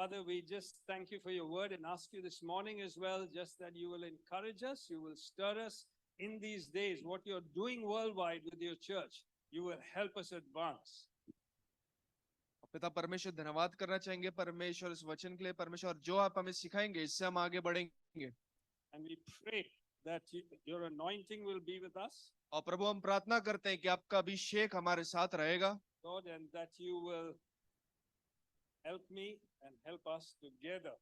Father, we just thank you for your word and ask you this morning as well, just that you will encourage us, you will stir us in these days. What you're doing worldwide with your church, you will help us advance. पिता परमेश्वर धन्यवाद करना चाहेंगे परमेश्वर इस वचन के लिए। परमेश्वर जो आप हमें सिखाएंगे इससे हम आगे बढ़ेंगे। And we pray that your anointing will be with us, और प्रभु हम प्रार्थना करते हैं कि आपका अभिषेक हमारे साथ रहेगा Lord, and that you will help me and help us together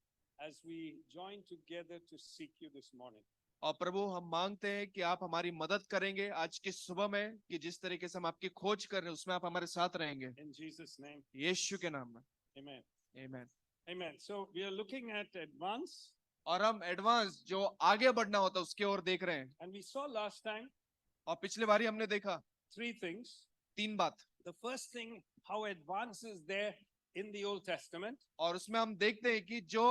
as we join together to seek you this morning. और प्रभु हम मांगते हैं कि आप हमारी मदद करेंगे आज की सुबह में, कि जिस तरीके से हम आपकी खोज कर रहे हैं उसमें आप हमारे साथ रहेंगे, In Jesus' name, यीशु के नाम में, amen. आमीन। Amen. So we are looking at advance, और हम एडवांस जो आगे बढ़ना होता है उसके ओर देख रहे हैं। and we saw last time और पिछले बारी हमने देखा 3 things. 3 बात, The first thing, how advance is there in the Old Testament. और उसमें हम देखते हैं कि जो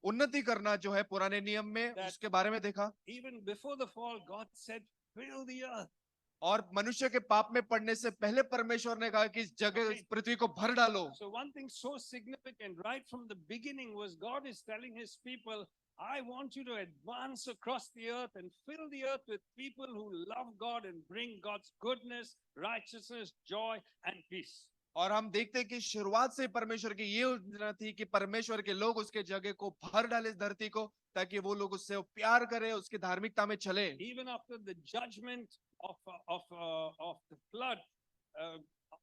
उन्नति करना जो है पुराने नियम में उसके बारे में देखा। Even before the fall, God said, fill the earth. और मनुष्य के पाप में पड़ने से पहले परमेश्वर ने कहा कि इस जगह इस पृथ्वी को भर डालो। So one thing so significant right from the beginning was God is telling his people, I want you to advance across the earth and fill the earth with people who love God and bring God's goodness, righteousness, joy and peace. और हम देखते हैं कि शुरुआत से परमेश्वर की ये योजना थी कि परमेश्वर के लोग उसके जगह को भर डाले इस धरती को, ताकि वो लोग उससे प्यार करें, उसकी धार्मिकता में चले। Even after the judgment of the flood,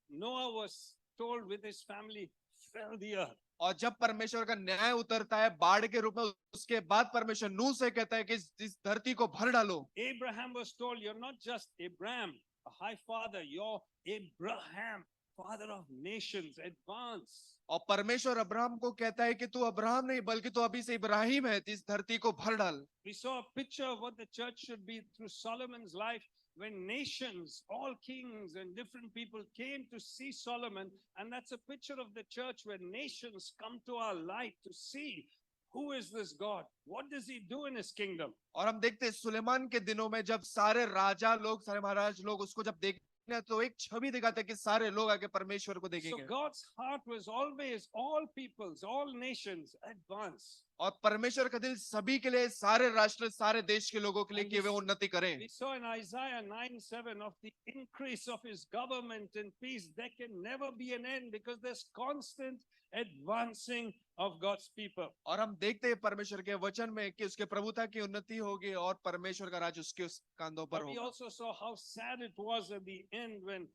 Noah was told with his family, fill the earth. और जब परमेश्वर का न्याय उतरता है बाढ़ के रूप में, उसके बाद परमेश्वर नूह से कहता है कि इस धरती को भर डालो। Abraham was told, you're not just Abraham, a high father, you're Abraham, father of nations, advance. और परमेश्वर अब्राहम को कहता है कि तू अब्राहम नहीं बल्कि तू अभी से इब्राहिम है, इस धरती को भर डाल। We saw a picture of what the church should be through Solomon's life, when nations, all kings and different people came to see Solomon, and that's a picture of the church where nations come to our light to see who is this God, what does he do in his kingdom. और हम देखते हैं सुलेमान के दिनों में जब सारे राजा लोग, सारे महाराज लोग उसको जब देखते हैं तो एक छवि दिखाते हैं कि सारे लोग आगे परमेश्वर को So देखेंगे। God's heart was always all peoples, all nations advance. और परमेश्वर का दिल सभी के लिए, सारे राष्ट्र, सारे देश के लोगों के लिए And कि वे उन्नति करें। We saw in Isaiah 9:7 of the increase of his government and peace. There can never be an end because there's constant advancing of God's people. और हम देखते हैं परमेश्वर के वचन में कि उसके प्रभुता की उन्नति होगी और परमेश्वर का राज उसके उस कांधों पर But we होगा। also saw how sad it was at the end when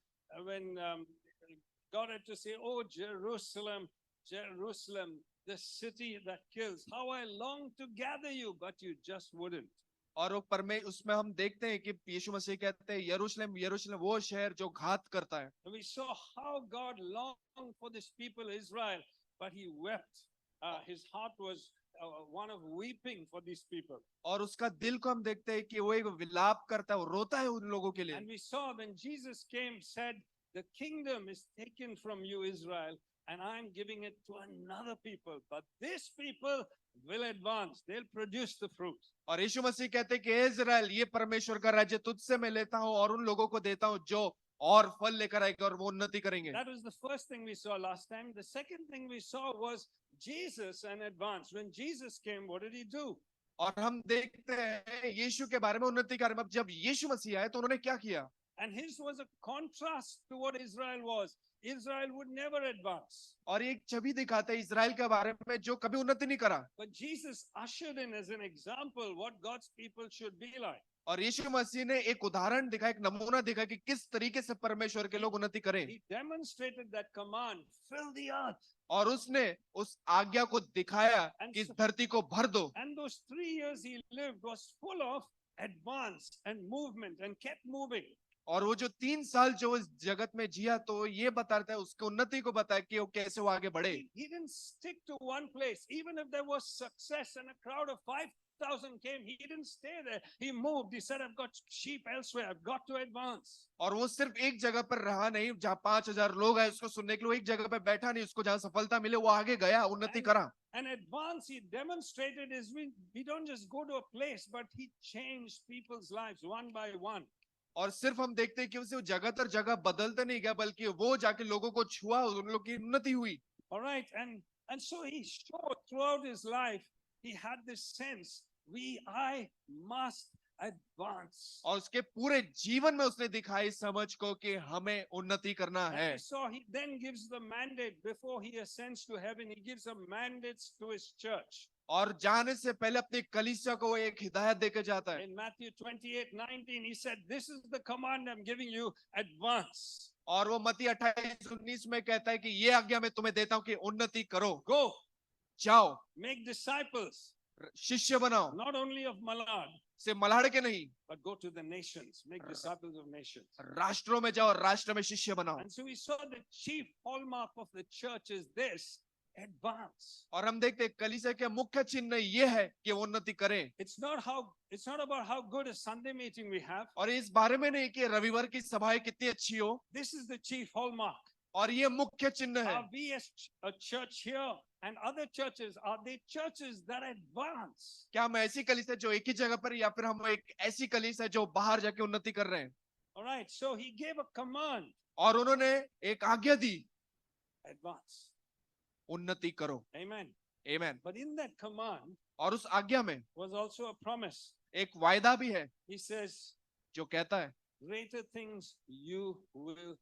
God had to say, "Oh Jerusalem, Jerusalem, the city that kills, how I long to gather you, but you just wouldn't." और वो उसमें हम देखते हैं कि यीशु मसीह कहते हैं यरूशलेम यरूशलेम वो शहर जो घात करता है। And we saw how God longed for this people Israel, but he wept. His heart was one of weeping for these people. और उसका दिल को हम देखते हैं कि वो एक विलाप करता है, वो रोता है उन लोगों के लिए। And we saw when Jesus came, said, "The kingdom is taken from you, Israel, and I'm giving it to another people. But this people will advance. They'll produce the fruit." और यीशु मसीह कहते हैं कि हे इज़राइल, ये परमेश्वर का राज्य तुझसे मैं लेता हूँ और उन लोगों को देता हूँ जो और फल लेकर आएंगे और वो उन्नति करेंगे। That was the first thing we saw last time. The second thing we saw was Jesus and advance. When Jesus came, what did he do? और हम देखते हैं यीशु के बारे में उन्नति के बारे में, अब जब यीशु मसीह आए तो उन्होंने क्या किया। And his was a contrast to what Israel was. Israel would never advance. और एक छवि दिखाते हैं इज़राइल के बारे में जो कभी उन्नति नहीं करा। But Jesus ushered in as an example what God's people should be like. और यीशु मसीह ने एक उदाहरण दिखाया, एक नमूना दिखाया कि किस तरीके से परमेश्वर के लोग उन्नति करें। He demonstrated that command, fill the earth. और उसने उस आज्ञा को दिखाया कि इस धरती को भर दो। And those 3 years he lived was full of advance and movement and kept moving. और वो जो 3 साल जो इस जगत में जिया तो ये बताता है उसकी उन्नति को बताया कि वो कैसे वो आगे बढ़े। He didn't stick to one place. Even if there was success and a crowd of 5,000 came, he didn't stay there. He moved. He said, I've got sheep elsewhere. I've got to advance. और वो सिर्फ एक जगह पर रहा नहीं, जहाँ 5,000 लोग आए उसको सुनने के लिए, वो एक जगह पर बैठा नहीं, उसको जहाँ सफलता मिले वो आगे गया, उन्नति करा। And advance he demonstrated is we don't just go to a place, but he changed people's lives one by one. और सिर्फ हम देखते हैं कि उसे जगह तर जगह बदलते नहीं गया, बल्कि वो जाके लोगों को छुआ, उन लोगों की उन्नति हुई। All right, and And so he showed throughout his life, he had this sense, I must advance. और उसके पूरे जीवन में उसने दिखाई समझ को कि हमें उन्नति करना And है। we saw he then gives the mandate before he ascends to heaven. He gives a mandate to his church. और जाने से पहले अपनी कलीसिया को वो एक हिदायत देके जाता है। In Matthew 28:19, he said, "This is the command I'm giving you: advance." और वो मत्ती 28:19 में कहता है कि ये आज्ञा मैं तुम्हें देता हूं कि उन्नति करो, Go, जाओ, make disciples, शिष्य बनाओ, not only of Malad, सिर्फ मल्हाड़ के नहीं, but go to the nations, make disciples of nations. राष्ट्रों में जाओ, राष्ट्र में शिष्य बनाओ। And so we saw the chief hallmark of the church is this: advance. और हम देखते हैं कलीसिया के मुख्य चिन्ह ये है कि वो उन्नति करे। It's not about how good a Sunday meeting we have. और इस बारे में नहीं कि रविवार की सभाएं कितनी अच्छी हो, This is the chief hallmark. और ये मुख्य चिन्ह है। Are we as a church here and other churches, are they churches that advance? क्या हम ऐसी कलीसिया जो एक ही जगह पर, या फिर हम एक ऐसी कलीसिया जो बाहर जाके उन्नति कर रहे हैं? All right, so he gave a command: और उन्होंने एक आज्ञा दी, advance. उन्नति करो। Amen. आमीन। But in that command और उस आज्ञा में was also a promise. एक वायदा भी है He says, जो कहता है greater things you will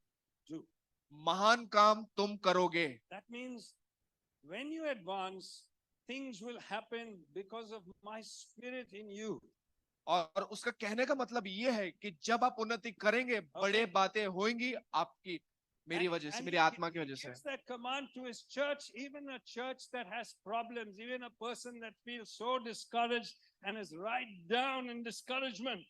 do. महान काम तुम करोगे। That means when you advance, things will happen because of my spirit in you. और उसका कहने का मतलब ये है कि जब आप उन्नति करेंगे, बड़े बातें होंगी आपकी, मेरी वजह से, मेरी आत्मा की वजह से। Gives that command to his church, even a church that has problems, even a person that feels so discouraged and is right down in discouragement.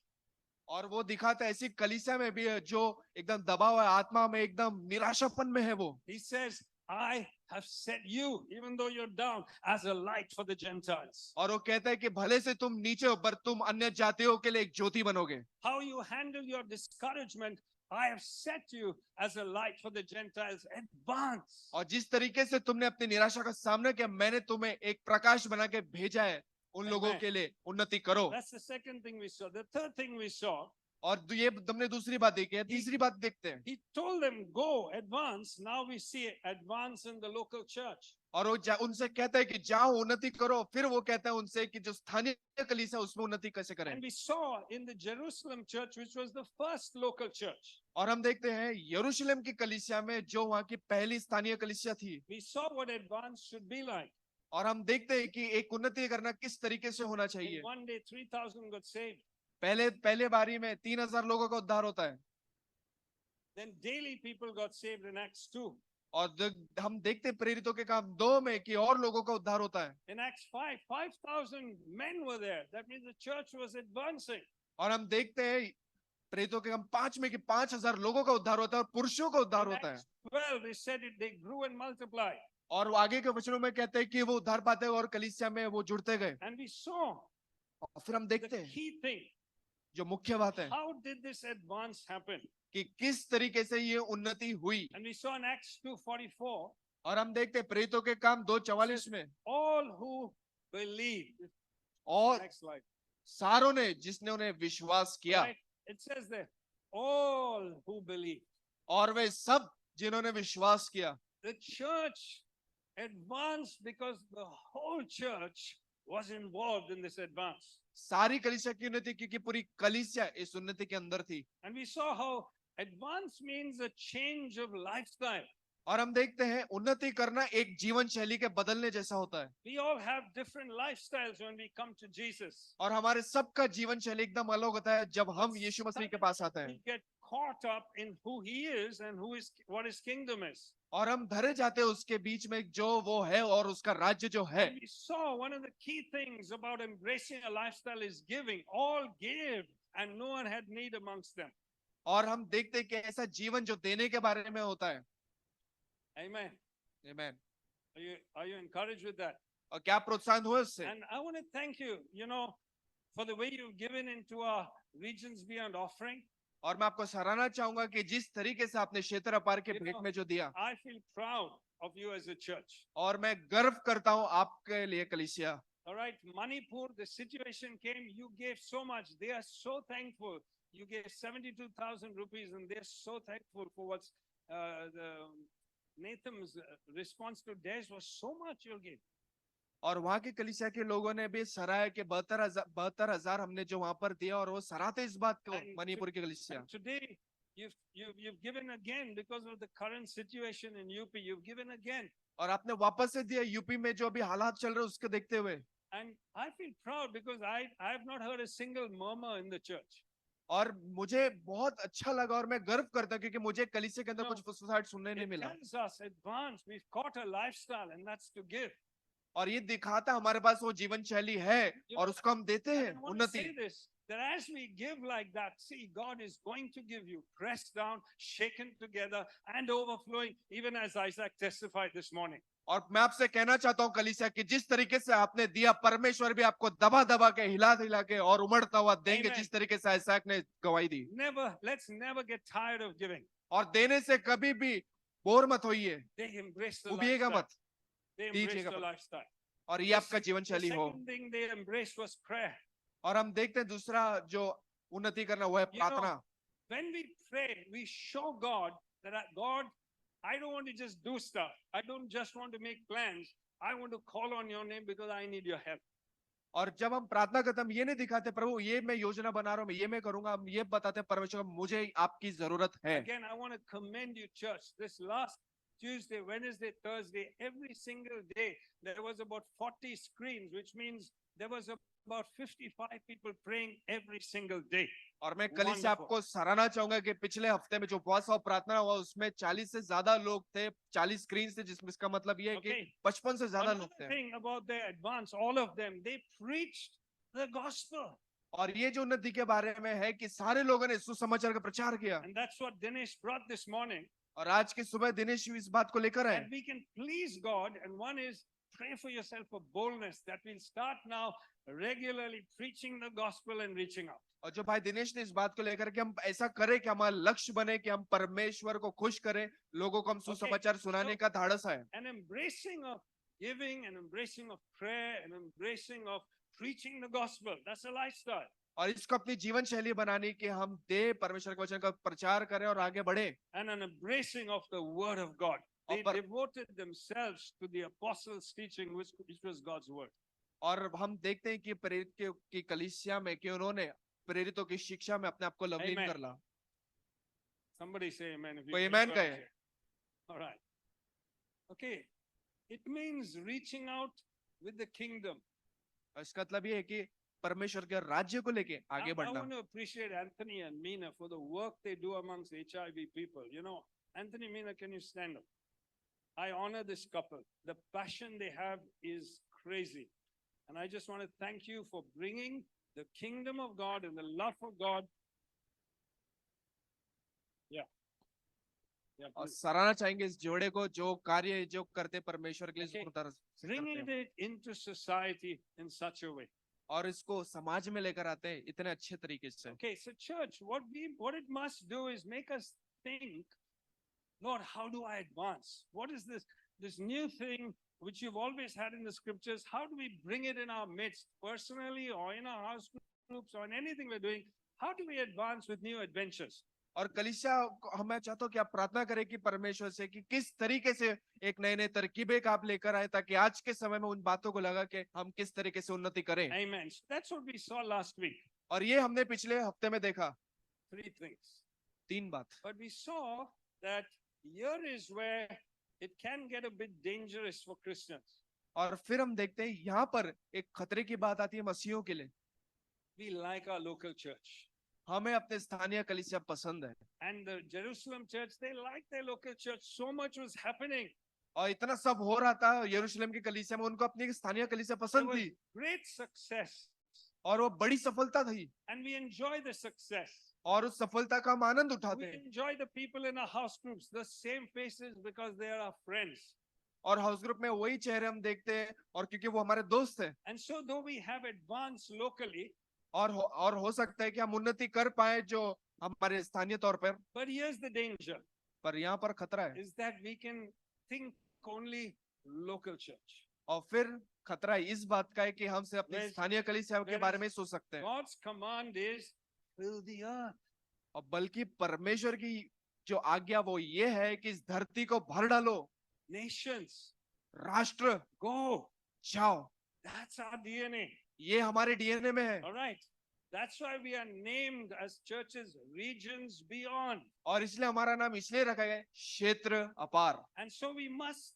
और वो दिखाता है ऐसी कलीसिया में भी है जो एकदम दबा हुआ है, आत्मा में एकदम निराशापन में है वो। He says, I have set you, even though you're down, as a light for the Gentiles. और वो कहता है कि भले से तुम नीचे हो, पर तुम अन्य जातियों के लिए एक ज्योति बनोगे। How you handle your discouragement, I have set you as a light for the Gentiles. Advance. और जिस तरीके से तुमने अपनी निराशा का सामना किया, मैंने तुम्हें एक प्रकाश बना के भेजा है उन लोगों के लिए, उन्नति करो। That's the second thing we saw. The third thing we saw, और ये तुमने दूसरी बात देखी है। तीसरी बात देखते हैं, he told them, go, advance. Now we see advance in the local church. और वो उनसे कहता है कि जाओ उन्नति करो। फिर वो कहता है उनसे कि जो स्थानीय कलीसिया उसमें उन्नति कैसे करें। And we saw in the Jerusalem church, which was the first local church, और हम देखते हैं यरूशलेम की कलीसिया में जो वहाँ की पहली स्थानीय कलीसिया थी, we saw what advance should be like. और हम देखते हैं कि एक उन्नति करना किस तरीके से होना चाहिए। In one day, 3,000 got saved. पहले बारी में 3,000 लोगों का उद्धार होता है। Then daily people got saved in Acts 2. और हम देखते हैं प्रेरितों के काम 2 में कि और लोगों का उद्धार होता है। In Acts 5, 5,000 men were there. That means the church was advancing. और हम देखते हैं प्रेरितों के काम 5 में कि 5,000 लोगों का उद्धार होता है और पुरुषों का उद्धार In होता है। Acts 12, they said it, they grew and multiplied. और वो आगे के वचनों में कहते हैं कि वो उद्धार पाते और कलीसिया में वो जुड़ते गए। And we saw और फिर हम देखते the हैं key thing. जो मुख्य बात है How did this advance happen? कि किस तरीके से ये उन्नति हुई। And we saw in Acts 2:44, और हम देखते हैं प्रेरितों के काम 2:44 में, all who believed. और Next slide. सारों ने जिसने उन्हें विश्वास किया, Right? It says there, all who believed. और वे सब जिन्होंने विश्वास किया। The church advanced because the whole church was involved in this advance. सारी कलीसिया की उन्नति क्योंकि पूरी कलीसिया इस उन्नति के अंदर थी। And we saw how advance means a change of lifestyle. और हम देखते हैं उन्नति करना एक जीवन शैली के बदलने जैसा होता है। We all have different lifestyles when we come to Jesus. और हमारे सबका जीवन शैली एकदम अलग होता है जब हम यीशु मसीह के पास आते हैं। We get caught up in who he is and what his kingdom is. और हम धरे जाते हैं उसके बीच में जो वो है और उसका राज्य जो है। And we saw one of the key things about embracing a lifestyle is giving. All gave and no one had need amongst them. और हम देखते हैं कि ऐसा जीवन जो देने के बारे में होता है। Amen. आमीन। Are you encouraged with that? और क्या प्रोत्साहन हुआ उससे? And I want to thank you, for the way you've given into our Regions Beyond offering. और मैं आपको सराहना चाहूंगा कि जिस तरीके से आपने क्षेत्र अपार के भेंट में जो दिया, I feel proud of you as a church. और मैं गर्व करता हूं आपके लिए कलीसिया। All right, Manipur, the situation came, you gave so much. They are so thankful. You gave 72,000 rupees and they're so thankful for what's Nathan's response to Des was so much you'll give. और वहां की कलीसिया के लोगों ने भी सराहा कि 72,000 हमने जो वहां पर दिया, और वो सराहते इस बात को, And मणिपुर की कलीसिया। And today, you've given again because of the current situation in UP. You've given again, और आपने वापस से दिया यूपी में जो अभी हालात चल रहे हैं उसको देखते हुए। and I feel proud because I have not heard a single murmur in the church. और मुझे बहुत अच्छा लगा और मैं गर्व करता हूं क्योंकि मुझे कलीसिया के अंदर No, कुछ फुसफुसाहट सुनने नहीं It मिला। tells us advance. We've caught a lifestyle, and that's to give. और ये दिखाता हमारे पास वो जीवन शैली है और उसको हम देते And हैं I want to say उन्नति। this, that as we give like that, see, God is going to give you pressed down, shaken together, and overflowing, even as Isaac testified this morning. और मैं आपसे कहना चाहता हूं कलीसिया कि जिस तरीके से आपने दिया, परमेश्वर भी आपको दबा दबा के, हिला हिला के और उमड़ता हुआ देंगे, Amen. जिस तरीके से इसहाक ने गवाही दी। Let's never get tired of giving. और देने से कभी भी बोर मत होइए, They embrace the उबिएगा lifestyle. मत, They embrace दीजिएगा the मत। lifestyle. और ये The आपका जीवन the शैली हो। second thing they embraced was prayer. और हम देखते हैं दूसरा जो उन्नति करना वो है You know, प्रार्थना। When we pray, we show God that God, I don't want to just do stuff. I don't just want to make plans. I want to call on your name because I need your help. और जब हम प्रार्थना करते हैं, हम ये नहीं दिखाते प्रभु ये मैं योजना बना रहा हूँ, मैं ये मैं करूंगा, हम ये बताते हैं परमेश्वर को मुझे आपकी जरूरत है। Again, I want to commend you, church. This last Tuesday, Wednesday, Thursday, every single day, there was about 40 screens, which means there was about 55 people praying every single day. और मैं कल से Wonderful. आपको सराहना चाहूंगा कि पिछले हफ्ते में जो उपवास और प्रार्थना हुआ उसमें 40 से ज्यादा लोग थे, 40 स्क्रीन थे, जिसमें इसका मतलब ये है कि Okay. 55 से ज्यादा लोग Another थे। thing about their advance, all of them, they preached the gospel. और ये जो उन्नति के बारे में है कि सारे लोगों ने सुसमाचार का प्रचार किया। And that's what Dinesh brought this morning. और आज की सुबह दिनेश इस बात को लेकर आए That we can please God. And one is pray for yourself for boldness that we'll start now regularly preaching the gospel and reaching out. और जो भाई दिनेश ने इस बात को लेकर कि हम ऐसा करें कि हमारा लक्ष्य बने कि हम परमेश्वर को खुश करें, लोगों को हम सुसमाचार सुनाने का धाड़स है। An embracing of giving, an embracing of prayer, an embracing of preaching the gospel. That's a lifestyle. और इसको अपनी जीवन शैली बनानी कि हम दे परमेश्वर के वचन का प्रचार करें और आगे बढ़े। And an embracing of the word of God. They devoted themselves to the apostles' teaching, which was God's word. और हम देखते हैं कि प्रेरित की कलीसिया में कि उन्होंने प्रेरितों की शिक्षा में अपने आप को लवलीन Amen. कर ला। Somebody say amen. If you कोई can amen start कहे। here. All right. Okay. It means reaching out with the kingdom. इसका मतलब ये है कि परमेश्वर के राज्य को लेके आगे I बढ़ना। want to appreciate Anthony and Mina for the work they do amongst HIV people. You know, Anthony, Mina, can you stand up? I honor this couple. The passion they have is crazy. And I just want to thank you for bringing the kingdom of God and the love for God. Yeah. Yeah. और please. सराहना चाहेंगे इस जोड़े को जो कार्य जो करते परमेश्वर के लिए Okay. पूर्ण तरह से Bringing करते हैं। it into society in such a way. और इसको समाज में लेकर आते हैं इतने अच्छे तरीके से। Okay, so church, what it must do is make us think, Lord, how do I advance? What is this new thing which you've always had in the scriptures? How do we bring it in our midst, personally or in our house groups or in anything we're doing? How do we advance with new adventures? और कलीसिया मैं चाहता हूँ कि आप प्रार्थना करें कि परमेश्वर से कि किस तरीके से एक नए नए तरकीबें का आप लेकर आए ताकि आज के समय में उन बातों को लगा कि हम किस तरीके से उन्नति करें। Amen. So that's what we saw last week. और ये हमने पिछले हफ्ते में देखा 3 things. 3 बात। But we saw that here is where it can get a bit dangerous for Christians. और फिर हम देखते हैं यहाँ पर एक खतरे की बात आती है मसीहियों के लिए। We like our local church. हमें अपने स्थानीय कलीसिया पसंद है। And the Jerusalem church, they liked their local church. So much was happening. और इतना सब हो रहा था यरूशलेम की कलीसिया में, उनको अपनी स्थानीय कलीसिया There पसंद was थी great success. और वो बड़ी सफलता थी And we enjoy the success. और उस सफलता का हम आनंद उठाते We हैं। enjoy the people in our house groups, the same faces because they are our friends. और हाउस ग्रुप में वही चेहरे हम देखते हैं और क्योंकि वो हमारे दोस्त हैं। And so though we have advanced locally, और हो सकता है कि हम उन्नति कर पाए जो हमारे स्थानीय तौर पर, but here's the danger, पर यहाँ पर खतरा है। is that we can think only local church. और फिर खतरा इस बात का है कि हम से अपनी Whereas- स्थानीय कलीसिया के whereas बारे में सोच सकते हैं। God's command is fill the earth. और बल्कि परमेश्वर की जो आज्ञा वो ये है कि इस धरती को भर डालो, Nations, राष्ट्र go. जाओ। That's our DNA. ये हमारे डीएनए में है। All right. That's why we are named as churches, regions beyond. और इसलिए हमारा नाम इसलिए रखा गया है, क्षेत्र अपार। And so we must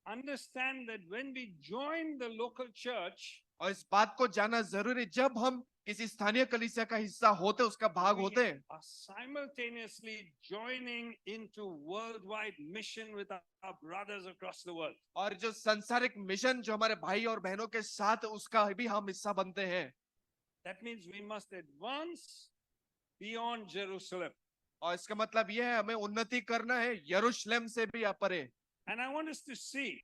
understand that when we join the local church, और इस बात को जानना जरूरी, जब हम किसी स्थानीय कलीसिया का हिस्सा होते, उसका भाग we होते हैं, are simultaneously joining into worldwide mission with our brothers across the world. और जो संसारिक मिशन जो हमारे भाई और बहनों के साथ, उसका भी हम हिस्सा बनते हैं। That means we must advance beyond Jerusalem. और इसका मतलब यह है, हमें उन्नति करना है यरूशलेम से भी परे। And I want us to see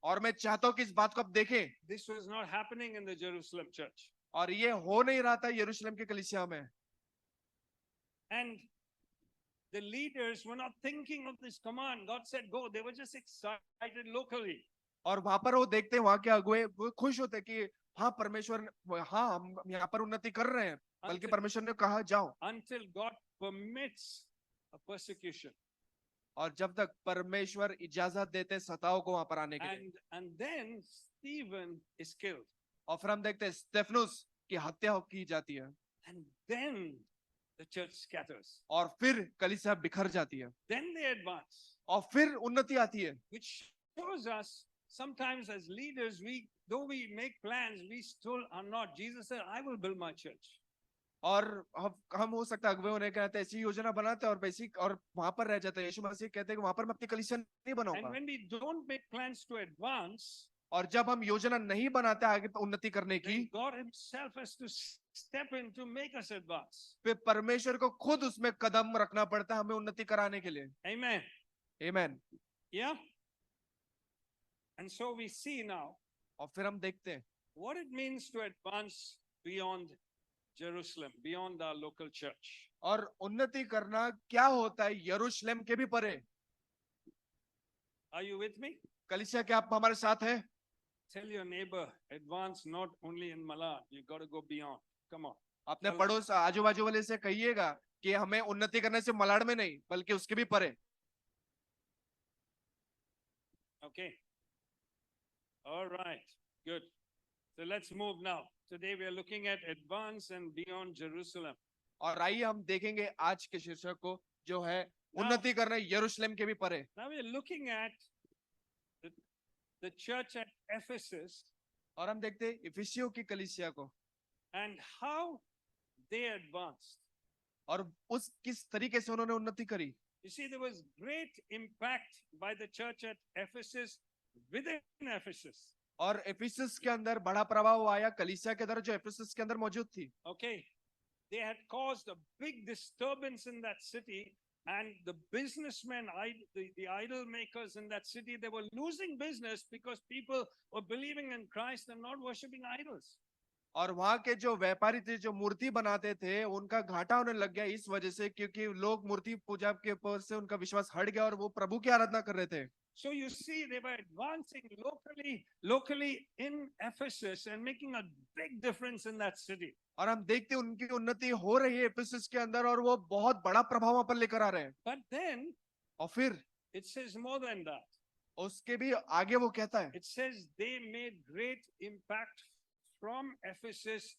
और मैं चाहता हूं कि इस बात को आप देखें, this was not happening in the Jerusalem church. और ये हो नहीं रहा था यरूशलेम के कलीसिया में। And the leaders were not thinking of this command. God said, go. They were just excited locally. और वहां पर वो देखते, वहां के अगुए वो खुश होते कि हाँ परमेश्वर, हाँ हम यहाँ पर उन्नति कर रहे हैं, बल्कि परमेश्वर ने कहा जाओ। Until God permits a persecution. और जब तक परमेश्वर इजाजत देते सताओ को वहां पर आने के लिए। And then Stephen is killed. और फिर हम देखते हैं स्टेफनुस की हत्या की जाती है। And then the church scatters. और फिर कलीसिया बिखर जाती है। Then they advance. और फिर उन्नति आती है। Which shows us sometimes as leaders, though we make plans, we still are not. Jesus said, I will build my church. और हम हो सकता है अगुवे होने के नाते ऐसी योजना बनाते हैं और बेसिक और वहां पर रह जाते हैं। यीशु मसीह कहते हैं कि वहां पर मैं अपनी कलीसिया नहीं And बनाऊंगा। when we don't make plans to advance, और जब हम योजना नहीं बनाते आगे उन्नति करने की, then God himself has to step in to make us advance. फिर परमेश्वर को खुद उसमें कदम रखना पड़ता है हमें उन्नति कराने के लिए। Amen. आमीन। Yeah. And so we see now और फिर हम देखते हैं what it means to advance beyond Jerusalem, beyond our local church. और उन्नति करना क्या होता है यरूशलेम के भी परे। Are you with me? कलीसिया क्या आप हमारे साथ हैं? Tell your neighbor, advance not only in Malad, you got to go beyond. Come on. अपने पड़ोस आजू बाजू वाले से कहिएगा कि हमें उन्नति करने से मलाड में नहीं, बल्कि उसके भी परे। Okay. All right. Good. So let's move now. Today we are looking at advance and beyond Jerusalem. और आइए हम देखेंगे आज के शीर्षक को, जो है उन्नति करना यरूशलेम के भी परे। Now we are looking at the church at Ephesus. और हम देखते हैं इफिसियों की कलीसिया को and how they advanced. और उस किस तरीके से उन्होंने उन्नति करी। You see, there was great impact by the church at Ephesus within Ephesus. और एफिसस के अंदर बड़ा प्रभाव आया कलीसिया के अंदर जो एफिसस के अंदर मौजूद थी। Okay, they had caused a big disturbance in that city, and the businessmen, the idol makers in that city, they were losing business because people were believing in Christ and not worshiping idols. और वहां के जो व्यापारी थे, जो मूर्ति बनाते थे, उनका घाटा होने लग गया इस वजह से, क्योंकि लोग मूर्ति पूजा के ऊपर से उनका विश्वास हट गया और वो प्रभु की आराधना कर रहे थे। So you see, they were advancing locally in Ephesus and making a big difference in that city. और हम देखते हैं उनकी उन्नति हो रही है एफिसस के अंदर और वो बहुत बड़ा प्रभाव वहां पर लेकर आ रहे हैं। But then और फिर it says more than that. उसके भी आगे वो कहता है, It says they made great impact from Ephesus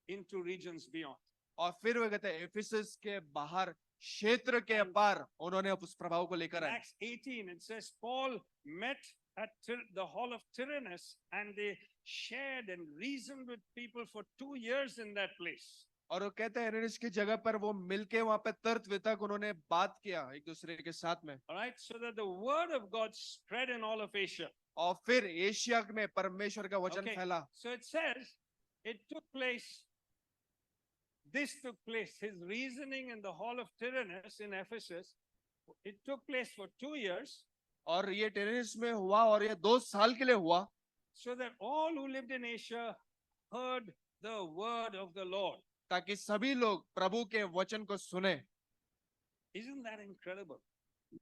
into regions beyond. और फिर वो कहते हैं एफिसस के बाहर क्षेत्र के पार उन्होंने उस प्रभाव को लेकर आए। Acts 18, it says Paul met at the hall of Tyrannus and they shared and reasoned with people for 2 years in that place. और वो कहते हैं एरेनिस की जगह पर वो मिलके वहां पे तर्क वितर्क उन्होंने बात किया एक दूसरे के साथ में। All right, so that the word of God spread in all of Asia. और फिर एशिया में परमेश्वर का वचन Okay, फैला। so it says it took place. This took place, his reasoning in the hall of Tyrannus in Ephesus. It took place for 2 years. और ये टेरेनिस में हुआ और ये 2 साल के लिए हुआ, So that all who lived in Asia heard the word of the Lord. ताकि सभी लोग प्रभु के वचन को सुने। Isn't that incredible?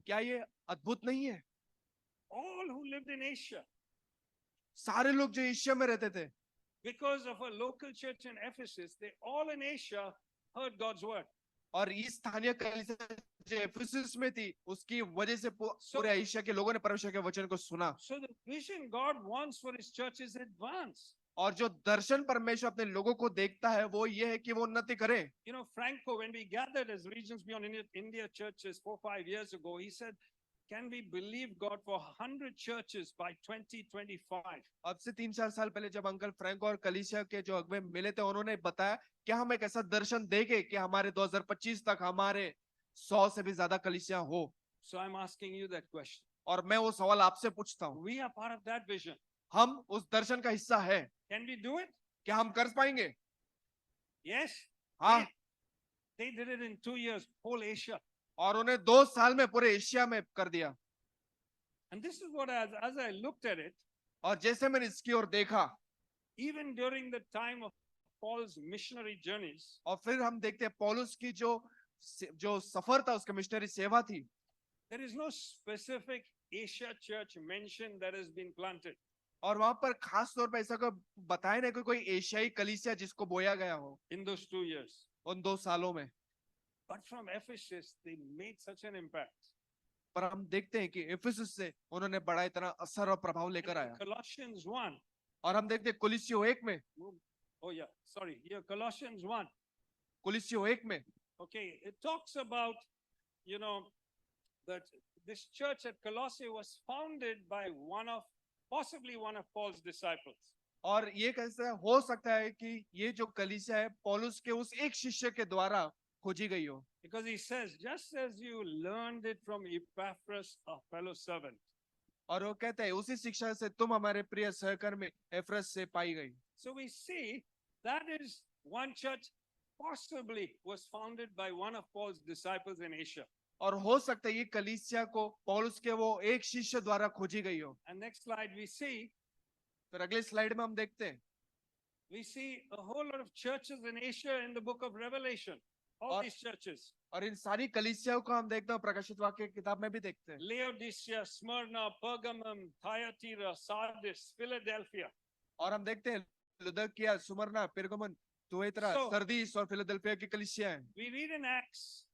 क्या ये अद्भुत नहीं है? All who lived in Asia, सारे लोग जो एशिया में रहते थे, because of a local church in Ephesus, they all in Asia heard God's word. और इस स्थानीय कलीसिया जो एफिसस में थी उसकी वजह से So- पूरे एशिया के लोगों ने परमेश्वर के वचन को सुना। So the vision God wants for his church is advance. और जो दर्शन परमेश्वर अपने लोगों को देखता है वो ये है कि वो उन्नति करे। You know, Franco, when we gathered as Regions Beyond India churches 4-5 years ago, he said, can we believe God for 100 churches by 2025? अब से 3-4 साल पहले जब अंकल फ्रैंको और कलीसिया के जो अगुवे मिले थे उन्होंने बताया क्या हम एक ऐसा दर्शन देंगे कि हमारे 2025 तक हमारे 100 से भी ज्यादा कलीसिया हो। So I'm asking you that question. और मैं वो सवाल आपसे पूछता हूँ, We are part of that vision. हम उस दर्शन का हिस्सा है? Can we do it? क्या हम कर पाएंगे? Yes. हाँ। They did it in 2 years, whole Asia. और उन्हें 2 साल में पूरे एशिया में कर दिया। And this is what, as I looked at it, और जैसे मैंने इसकी ओर देखा, even during the time of Paul's missionary journeys, और फिर हम देखते हैं पौलुस की जो सफर था उसकी मिशनरी सेवा थी, there is no specific Asia church mentioned that has been planted. और वहां पर खास तौर पर ऐसा कोई बताया नहीं कोई एशियाई कलीसिया जिसको बोया गया हो In those 2 years. उन 2 सालों में। But from Ephesus, they made such an impact. पर हम देखते हैं कि इफिसस से उन्होंने बड़ा इतना असर और प्रभाव And लेकर in आया। Colossians 1, और हम देखते हैं कुलिसियो 1 में, oh yeah, sorry, here, Colossians 1, कुलिसियो 1 में okay, it talks about, you know, that this church at Colossae was founded by possibly one of Paul's disciples. और ये कैसे हो सकता है कि ये जो कलीसिया है पौलुस के उस एक शिष्य के द्वारा खोजी गई हो? Because he says, just as you learned it from Epaphras, a fellow servant. और वो कहते हैं उसी शिक्षा से तुम हमारे प्रिय सहकर्मी एफरस से पाई गई। So we see that is one church possibly was founded by one of Paul's disciples in Asia. और हो सकता है ये कलीसिया को पौलुस के वो एक शिष्य द्वारा खोजी गई हो। And next slide we see, फिर अगले स्लाइड में हम देखते हैं we see a whole lot of churches in Asia in the book of Revelation. All और- these churches. और इन सारी कलीसियाओं को हम देखते हैं प्रकाशित वाक्य की किताब में भी देखते हैं। Laodicea, Smyrna, Pergamum, Thyatira, Sardis, Philadelphia. और हम देखते हैं लुदकिया, सुमरना, पेरगमन, तुएतरा, So- सरदीस और फिलाडेल्फिया की कलीसिया हैं। We read in Acts,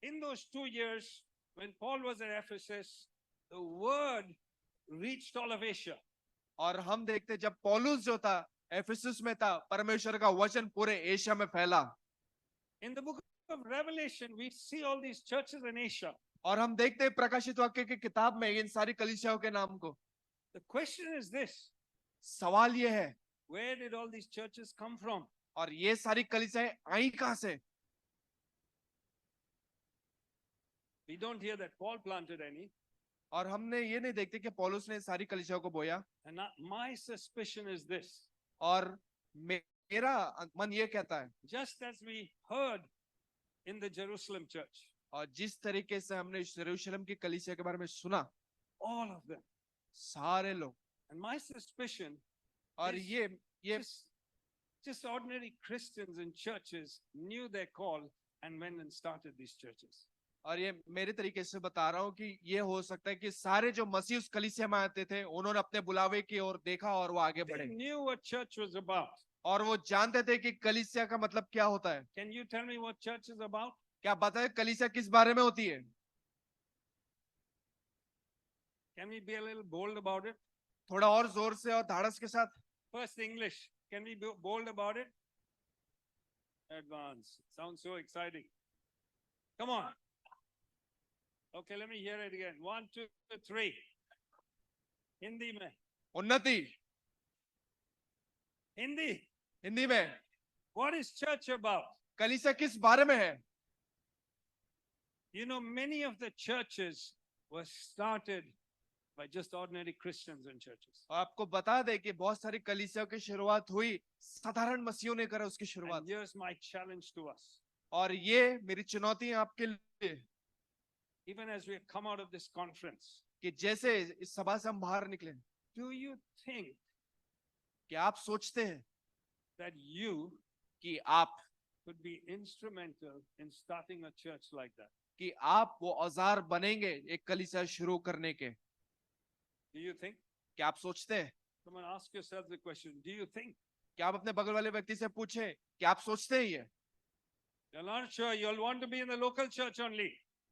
in those 2 years, when Paul was at Ephesus, the word reached all of Asia. और हम देखते हैं जब पौलुस जो था एफिसस में था परमेश्वर का वचन पूरे एशिया में फैला। In the book of Revelation, we see all these churches in Asia. और हम देखते हैं प्रकाशित वाक्य की किताब में इन सारी कलीसियाओं के नाम को। The question is this, सवाल ये है, where did all these churches come from? और ये सारी कलीसियाएं आई कहां से? We don't hear that Paul planted any. और हमने ये नहीं देखते कि पौलुस ने सारी कलीसियाओं को बोया। And my suspicion is this, और मेरा मन ये कहता है, just as we heard in the Jerusalem church, और जिस तरीके से हमने यरूशलेम की कलीसिया के बारे में सुना, all of them. सारे लोग, And my suspicion, और Yes. ये just ordinary Christians in churches knew their call and went and started these churches. और ये मेरे तरीके से बता रहा हूँ कि ये हो सकता है कि सारे जो मसीह उस कलीसिया में आते थे उन्होंने अपने बुलावे की ओर देखा और वो आगे They बढ़े knew what church was about. और वो जानते थे कि कलीसिया का मतलब क्या होता है। Can you tell me what church is about? क्या बताए कलीसिया किस बारे में होती है? Can we be a little bold about it? थोड़ा और जोर से और धाड़स के साथ। First English. Can we be bold about it? Advance. Sounds so exciting. Come on. Okay, let me hear it again. 1, 2, 3. Hindi mein. उन्नति Hindi. हिंदी में What is church about? कलीसिया किस बारे में है? You know, many of the churches were started by just ordinary Christians in churches. और आपको बता दे कि बहुत सारी कलीसियाओं की शुरुआत हुई साधारण मसीहों ने करा उसकी शुरुआत। And here's my challenge to us. और ये मेरी चुनौती है आपके लिए Even as we come out of this conference, कि जैसे इस सभा से हम बाहर निकले, do you think कि आप सोचते हैं that you कि आप could be instrumental in starting a church like that? कि आप वो औजार बनेंगे एक कलीसिया शुरू करने के? Do you think? क्या आप सोचते हैं? Come on, ask yourself the question. Do you think? क्या आप अपने बगल वाले व्यक्ति से पूछे कि आप सोचते हैं ये? You're not sure. You'll want to be in the local church only.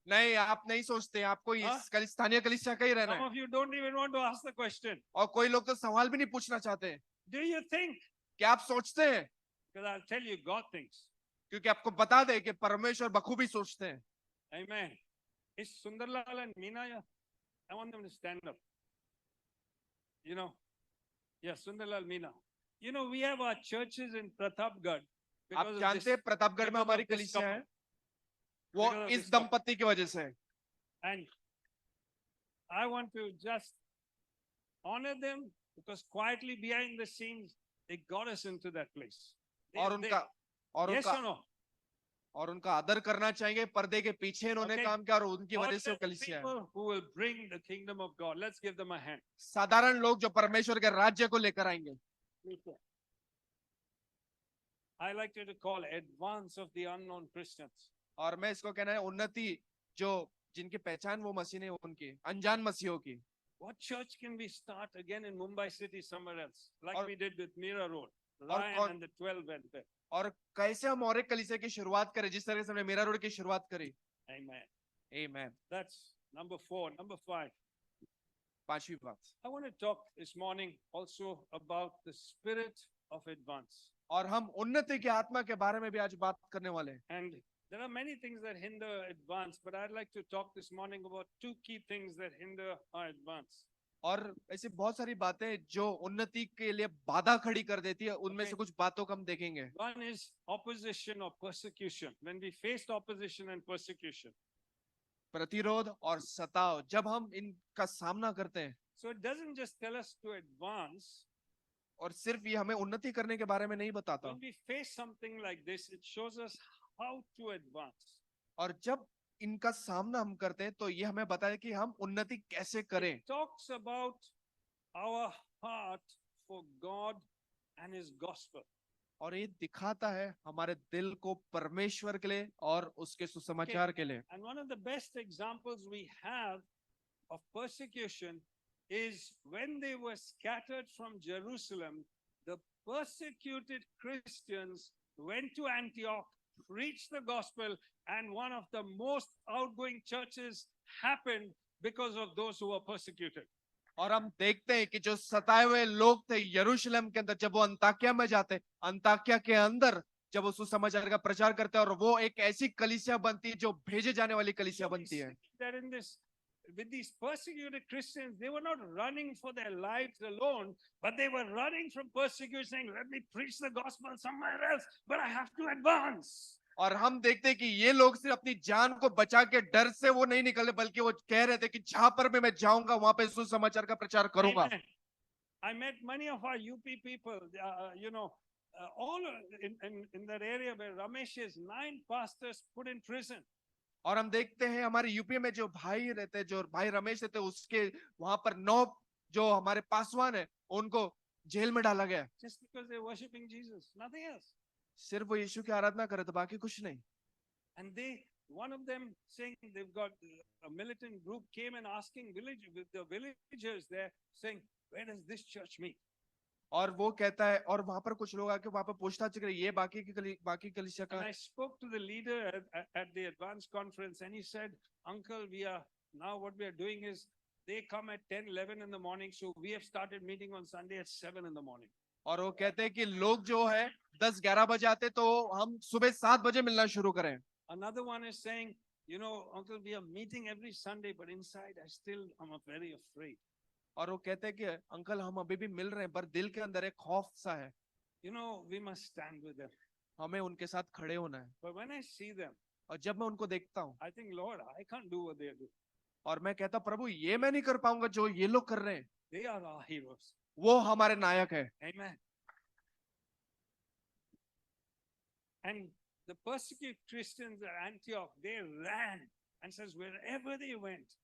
नहीं, आप नहीं सोचते, आपको हाँ? इस स्थानीय कलीसिया का ही रहना Some है। of you don't even want to ask the question. और कोई लोग तो सवाल भी नहीं पूछना चाहते। Do you think? क्या आप सोचते हैं? Because I'll tell you, God thinks. क्योंकि आपको बता दे कि परमेश्वर बखूबी सोचते हैं। Amen. Is Sundarlal and Meena here? I want them to stand up. You know, yes, Sundarlal, Meena. You know, we have our churches in Pratapgarh. आप जानते हैं प्रतापगढ़ में हमारी कलीसिया है, वो because of इस this couple. दंपति की वजह से है। And I want to just honor them because quietly behind the scenes, they got us into that place. और उनका आदर करना चाहिए। पर्दे के पीछे इन्होंने काम किया और उनकी वजह से वो कलीसिया है। People who will bring the kingdom of God. Let's give them a hand. साधारण लोग जो परमेश्वर के राज्य को लेकर आएंगे। I like to call advance of the unknown Christians. और मैं इसको कहना है उन्नति, जो जिनकी पहचान वो मसीह नहीं, उनकी अनजान मसीहों की। What church can we start again in Mumbai city somewhere else, like और, we did with Mira Road? और, Ryan and the 12 went there. और कैसे हम और एक कलीसिया की शुरुआत करें जिस तरह से हमने मीरा रोड की शुरुआत करी। Amen. Amen. That's number 4. Number 5. पांचवी बात। I want to talk this morning also about the spirit of advance. और हम उन्नति की आत्मा के बारे में भी आज बात करने वाले हैं। And there are many things that hinder advance, but I'd like to talk this morning about 2 key things that hinder our advance. और ऐसी बहुत सारी बातें जो उन्नति के लिए बाधा खड़ी कर देती है, उनमें से कुछ बातों को हम देखेंगे। One is opposition or persecution. When we faced opposition and persecution. प्रतिरोध और सताव, जब हम इनका सामना करते हैं। So it doesn't just tell us to advance. और सिर्फ ये हमें उन्नति करने के बारे में नहीं बताता। When we face something like this, it shows us how to advance. और जब इनका सामना हम करते हैं तो ये हमें बताए कि हम उन्नति कैसे करें। It talks about our heart for God and His gospel. और ये दिखाता है हमारे दिल को परमेश्वर के लिए और उसके सुसमाचार के लिए। And one of the best examples we have of persecution is when they were scattered from Jerusalem, the persecuted Christians went to Antioch, preached the gospel, and one of the most outgoing churches happened because of those who were persecuted. और हम देखते हैं कि जो सताए हुए लोग थे यरूशलेम के अंदर, जब वो अंताकिया में जाते, अंताकिया के अंदर जब वो सुसमाचार का प्रचार करते हैं और वो एक ऐसी कलीसिया बनती है जो भेजे जाने वाली कलीसिया बनती है। That in this, with these persecuted Christians, they were not running for their lives alone, but they were running from persecution, saying, "Let me preach the gospel somewhere else, but I have to advance." और हम देखते हैं कि ये लोग सिर्फ अपनी जान को बचा के डर से वो नहीं निकले, बल्कि वो कह रहे थे कि जहां पर भी मैं जाऊंगा वहां पे सुसमाचार का प्रचार करूंगा। I met many of our UP people, all in that area where Ramesh is, 9 pastors put in prison. और हम देखते हैं हमारे यूपी में जो भाई रहते, जो भाई रमेश रहते, उसके वहां पर 9 जो हमारे पासवान है उनको जेल में डाला गया। Just because they're worshiping Jesus, nothing else. सिर्फ वो यीशु की आराधना करे तो बाकी कुछ नहीं। And one of them saying they've got a militant group came and asking the villagers there, saying, "Where does this church meet?" और वो कहता है, और वहां पर कुछ लोग आके वहां पर पूछताछ कर, ये बाकी कलीसिया का। And I spoke to the leader at the advanced conference, and he said, "Uncle, what we are doing is they come at 10-11 in the morning, so we have started meeting on Sunday at 7 in the morning." और वो कहते हैं कि लोग जो है 10-11 बजे आते, तो हम सुबह 7 बजे मिलना शुरू करें। Another one is saying, "Uncle, we are meeting every Sunday, but inside I'm very afraid." और वो कहते हैं कि अंकल हम अभी भी मिल रहे हैं, पर दिल के अंदर एक खौफ सा है। We must stand with them. हमें उनके साथ खड़े होना है। But when I see them, और जब मैं उनको देखता हूँ, I think, Lord, I can't do what they do. और मैं कहता, प्रभु ये मैं नहीं कर पाऊंगा जो ये लोग कर रहे हैं। They are our heroes. वो हमारे नायक है। Amen. And the persecuted Christians at Antioch, they ran and says, wherever they went,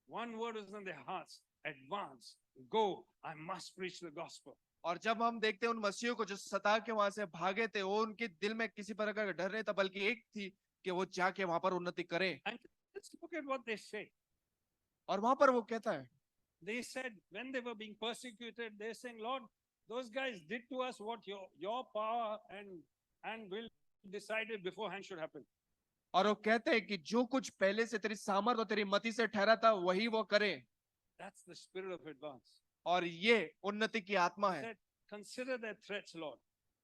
one word was on their hearts: advance, go, I must preach the gospel. और जब हम देखते हैं उन मसीहों को जो सता के वहां से भागे थे, वो उनके दिल में किसी प्रकार का डर नहीं था, बल्कि एक थी कि वो जाके वहां पर उन्नति करें। And let's look at what they say. और वहां पर वो कहता है, they said when they were being persecuted, they're saying, Lord, those guys did to us what your power and will decided beforehand should happen. और वो कहते हैं कि जो कुछ पहले से तेरी सामर्थ और तेरी मति से ठहरा था वही वो करे। That's the spirit of advance. और ये उन्नति की आत्मा He है। said, consider their threats, Lord.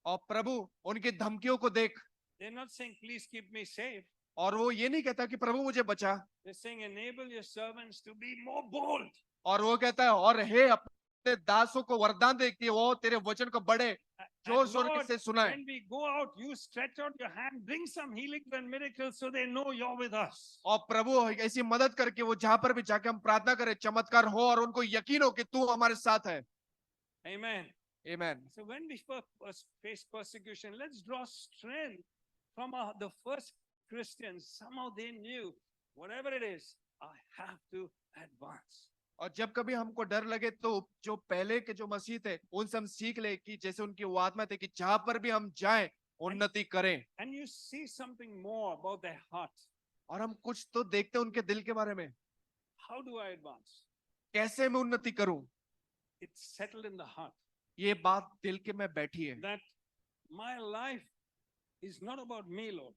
और प्रभु उनकी धमकियों को देख। They're not saying, please keep me safe. और वो ये नहीं कहता कि प्रभु मुझे बचा। They're saying, enable your servants to be more bold. और वो कहता है और हे अपने दासों को वरदान दे कि वो तेरे वचन को बड़े जोर And शोर Lord, से सुनाए। when we go out, you stretch out your hand, bring some healings and miracles so they know you're with us. और प्रभु ऐसी मदद करके वो जहां पर भी जाके हम प्रार्थना करें चमत्कार हो और उनको यकीन हो कि तू हमारे साथ है। Amen. आमीन। So when we face persecution, let's draw strength from the first Christians. Somehow they knew, whatever it is, I have to advance. और जब कभी हमको डर लगे तो जो पहले के जो मसीह थे उनसे हम सीख ले कि जैसे उनकी वो आत्मा थे कि जहां पर भी हम जाएं उन्नति करें। And you see something more about their heart. और हम कुछ तो देखते हैं उनके दिल के बारे में। How do I advance? कैसे मैं उन्नति करूं? It's settled in the heart ये बात दिल के में बैठी है that my life is not about me, Lord.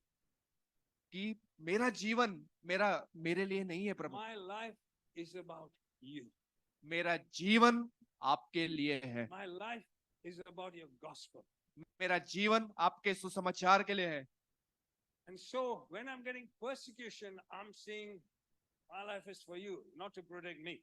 कि मेरा जीवन मेरे लिए नहीं है प्रभु। My life is about you. मेरा जीवन आपके लिए है। My life is about your gospel. मेरा जीवन आपके सुसमाचार के लिए है। And so when I'm getting persecution, I'm saying my life is for you, not to protect me.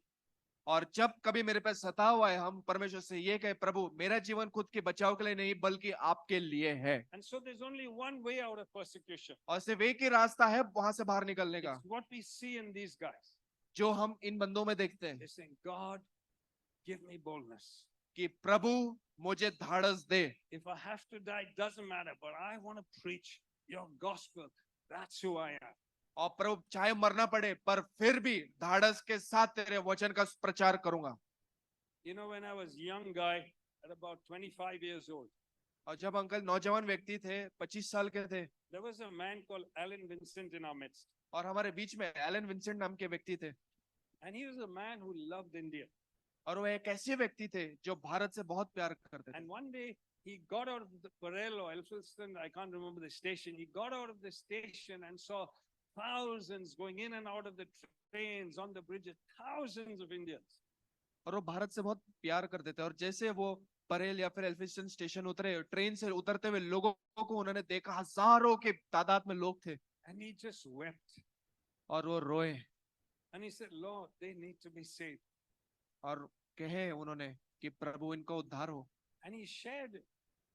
और जब कभी मेरे पे सता हुआ है हम परमेश्वर से ये कहे प्रभु मेरा जीवन खुद के बचाव के लिए नहीं बल्कि आपके लिए है। And so there's only one way out of persecution. और सिर्फ एक ही रास्ता है वहां से बाहर निकलने का। It's what we see in these guys. जो हम इन बंदों में देखते हैं They're saying, God, give me boldness. कि प्रभु मुझे धाड़स दे। If I have to die, it doesn't matter, but I want to preach your gospel. That's who I am. और प्रभु चाहे मरना पड़े पर फिर भी धाड़स के साथ तेरे वचन का प्रचार करूंगा। You know, when I was a young guy at about 25 years old, और जब अंकल नौजवान व्यक्ति थे 25 साल के थे there was a man called Alan Vincent in our midst. और हमारे बीच में एलन विंसेंट नाम के व्यक्ति थे। And he was a man who loved India. और वो एक ऐसे व्यक्ति थे जो भारत से बहुत प्यार करते थे। And one day he got out of the Parel or Elphinstone, I can't remember the station. He got out of the station and saw thousands going in and out of the trains on the bridges, thousands of Indians. और वो भारत से बहुत प्यार करते थे और जैसे वो परेल या फिर एल्फिंस्टन स्टेशन उतरे ट्रेन से उतरते हुए लोगों को उन्होंने देखा हजारों के तादाद में लोग थे। And he just wept. और वो रोए And he said, Lord, they need to be saved. और कहे उन्होंने कि प्रभु इनको उद्धार हो। And he shared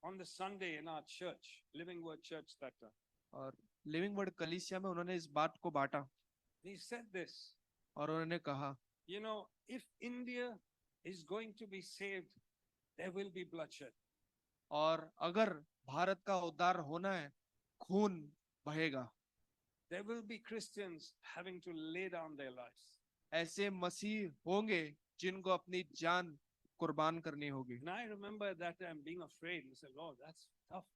on the Sunday in our church, Living Word Church that time. और लिविंग वर्ड कलीसिया में उन्होंने इस बात को बांटा। He said this, और उन्होंने कहा you know, if India is going to be saved, there will be bloodshed. और अगर भारत का उद्धार होना है खून बहेगा। There will be Christians having to lay down their lives. ऐसे मसीह होंगे जिनको अपनी जान कुर्बान करनी होगी। And I remember at that time being afraid. I said, Lord, that's tough.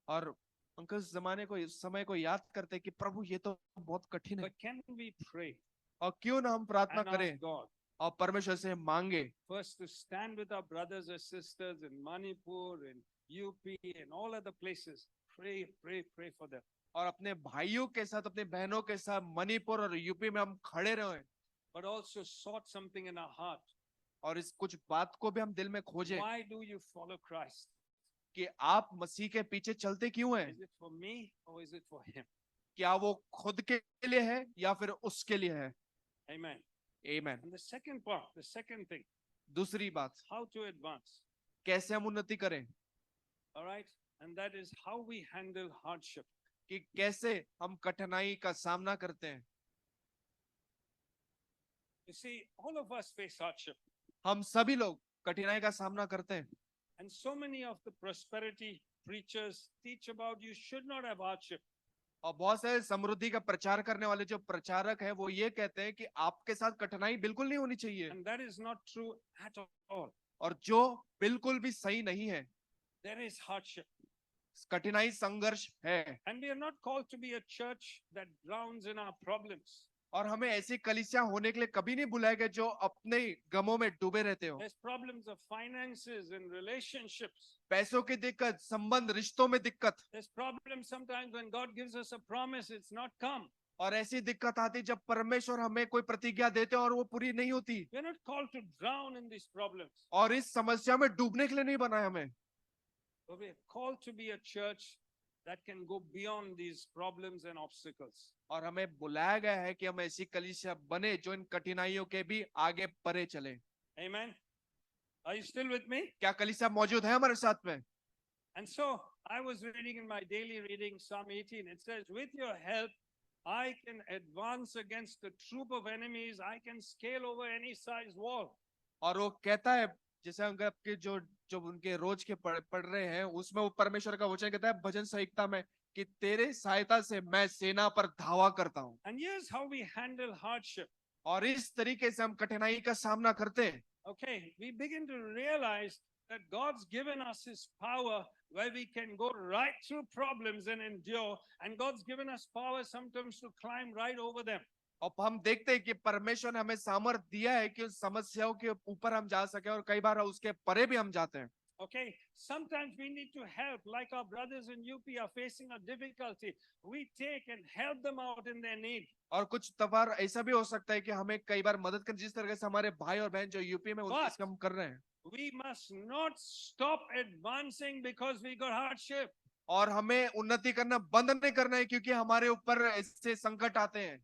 और उनके उस जमाने को इस समय को याद करते कि प्रभु ये तो बहुत कठिन है। But can we pray और क्यों ना हम प्रार्थना and करें ask God और परमेश्वर से मांगे first to stand with our brothers and sisters in Manipur and UP and all other places. Pray, pray, pray for them. और अपने भाइयों के साथ अपने बहनों के साथ मणिपुर और यूपी में हम खड़े रहे But also sort something in our heart. और इस कुछ बात को भी हम दिल में खोजें Why do you follow Christ? कि आप मसीह के पीछे चलते क्यों हैं? Is it for me or is it for him? क्या वो खुद के लिए है या फिर उसके लिए है? Amen. आमीन। And the second part, the second thing, दूसरी बात how to advance. कैसे हम उन्नति करें All right. And that is how we handle hardship. कि कैसे हम कठिनाई का सामना करते हैं। You see, all of us face hardship. हम सभी लोग कठिनाई का सामना करते हैं And so many of the prosperity preachers teach about you should not have hardship. और बहुत सारे समृद्धि का प्रचार करने वाले जो प्रचारक हैं वो ये कहते हैं कि आपके साथ कठिनाई बिल्कुल नहीं होनी चाहिए And that is not true at all. और जो बिल्कुल भी सही नहीं है। There is hardship. कठिनाई संघर्ष है And we are not called to be a church that drowns in our problems. और हमें ऐसी कलीसिया होने के लिए कभी नहीं बुलाया गया जो अपने गमों में डूबे रहते हो। There's problems of finances and relationships. पैसों की दिक्कत, संबंध, रिश्तों में दिक्कत, There's problems sometimes when God gives us a promise, it's not come. और ऐसी दिक्कत आती जब परमेश्वर हमें कोई प्रतिज्ञा देते हैं और वो पूरी नहीं होती। We're not called to drown in these problems, और इस समस्या में डूबने के लिए नहीं बनाया हमें, but we're called to be a church that can go beyond these problems and obstacles. और हमें बुलाया गया है कि हम ऐसी कलीसिया बने जो इन कठिनाइयों के भी आगे परे चले। Amen. Are you still with me? क्या कलीसिया मौजूद है हमारे साथ में? And so I was reading in my daily reading Psalm 18. It says, with your help, I can advance against a troop of enemies. I can scale over any size wall. और वो कहता है, जैसे अगर आपके जो उनके रोज के पढ़ रहे हैं उसमें वो परमेश्वर का वचन कहता है भजन संहिता में कि तेरे सहायता से मैं सेना पर धावा करता हूँ। And here's how we handle hardship. और इस तरीके से हम कठिनाई का सामना करते हैं। Okay, we begin to realize that God's given us His power where we can go right through problems and endure, and God's given us power sometimes to climb right over them. अब हम देखते हैं कि परमेश्वर ने हमें सामर्थ दिया है कि उस समस्याओं के ऊपर हम जा सके और कई बार उसके परे भी हम जाते हैं। Okay, sometimes we need to help, like our brothers in UP are facing a difficulty. We take and help them out in their need. और कुछ बार ऐसा भी हो सकता है कि हमें कई बार मदद कर, जिस तरह से हमारे भाई और बहन जो यूपी में उनकी हम कर रहे हैं। We must not stop advancing because we got hardship. और हमें उन्नति करना बंद नहीं करना है क्योंकि हमारे ऊपर ऐसे संकट आते हैं।